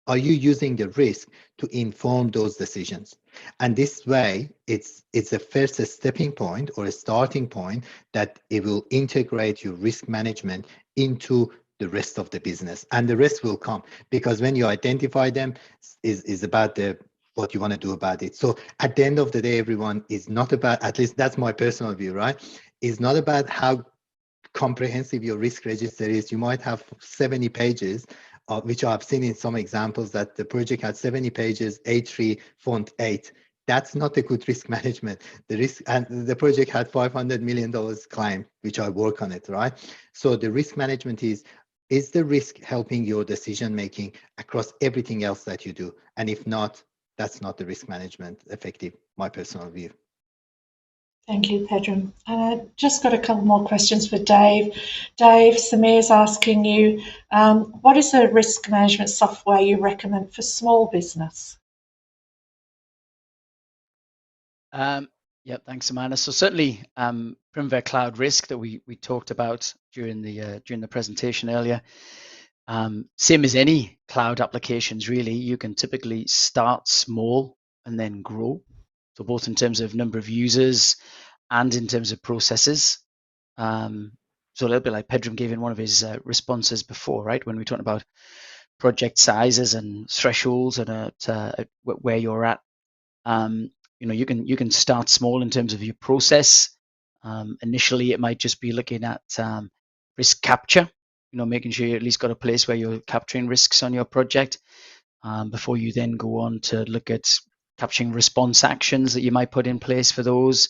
are you using the risk to inform those decisions? And this way, it's a first stepping point or a starting point that it will integrate your risk management into the rest of the business, and the rest will come, because when you identify them, is about what you want to do about it. So at the end of the day, everyone, is not about, at least that's my personal view, right? It's not about how comprehensive your risk register is. You might have 70 pages, which I've seen in some examples that the project had 70 pages, A3 font 8. That's not a good risk management. The risk, and the project had $500 million claim, which I work on it, right? So the risk management is the risk helping your decision making across everything else that you do? And if not, that's not the risk management effective, my personal view. Thank you, Pedram. And I just got a couple more questions for Dave. Dave, Samir's asking you, what is the risk management software you recommend for small business? Yeah, thanks, Amanda. So certainly, Primavera Cloud Risk that we talked about during the presentation earlier. Same as any cloud applications, really, you can typically start small and then grow. So both in terms of number of users and in terms of processes. So a little bit like Pedram gave in one of his responses before, right? When we talked about project sizes and thresholds and at where you're at. you can start small in terms of your process. Initially, it might just be looking at risk capture, making sure you at least got a place where you're capturing risks on your project, before you then go on to look at capturing response actions that you might put in place for those,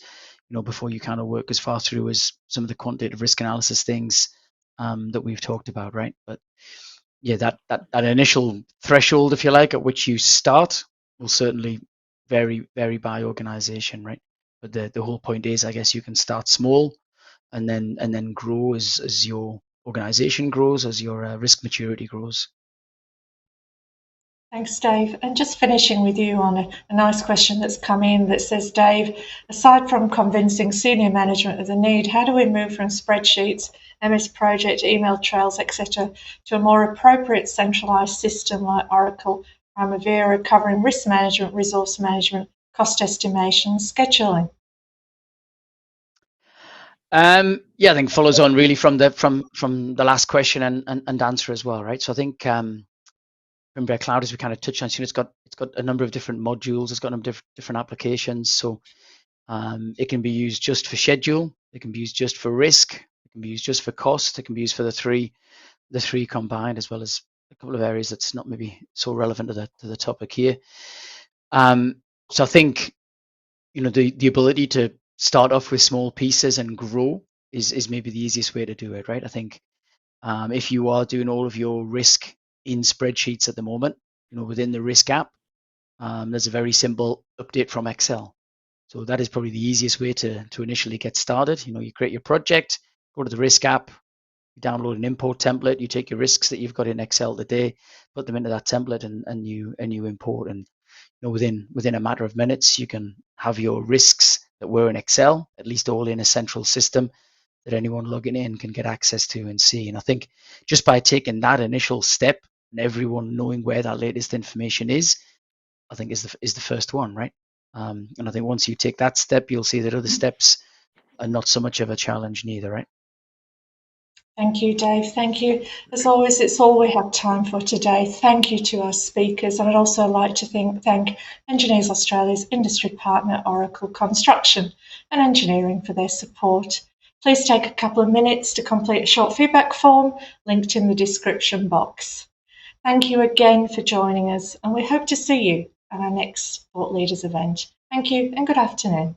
before you kind of work as far through as some of the quantitative risk analysis things that we've talked about, right? But yeah, that initial threshold, if you like, at which you start will certainly vary by organization, right? But the whole point is, I guess, you can start small and then grow as your organization grows, as your risk maturity grows. Thanks, Dave. And just finishing with you on a nice question that's come in that says, Dave, aside from convincing senior management of the need, how do we move from spreadsheets, MS Project, email trails, etc., to a more appropriate centralised system like Oracle, Primavera, covering risk management, resource management, cost estimation, scheduling? Yeah, I think follows on really from the last question and answer as well, right? So I think Primavera Cloud, as we kind of touched on, it's got a number of different modules. It's got a number of different applications. So it can be used just for schedule. It can be used just for risk. It can be used just for cost. It can be used for the three combined, as well as a couple of areas that's not maybe so relevant to the topic here. So I think the ability to start off with small pieces and grow is maybe the easiest way to do it, right? I think if you are doing all of your risk in spreadsheets at the moment, within the risk app, there's a very simple update from Excel. So that is probably the easiest way to initially get started. You create your project, go to the risk app, you download an import template, you take your risks that you've got in Excel today, put them into that template, and you import. And within a matter of minutes, you can have your risks that were in Excel, at least all in a central system that anyone logging in can get access to and see. And I think just by taking that initial step and everyone knowing where that latest information is, I think is the first one, right? And I think once you take that step, you'll see that other steps are not so much of a challenge neither, right? Thank you, Dave. Thank you. As always, it's all we have time for today. Thank you to our speakers. And I'd also like to thank Engineers Australia's industry partner, Oracle Construction and Engineering, for their support. Please take a couple of minutes to complete a short feedback form linked in the description box. Thank you again for joining us, and we hope to see you at our next Thought Leaders event. Thank you and good afternoon.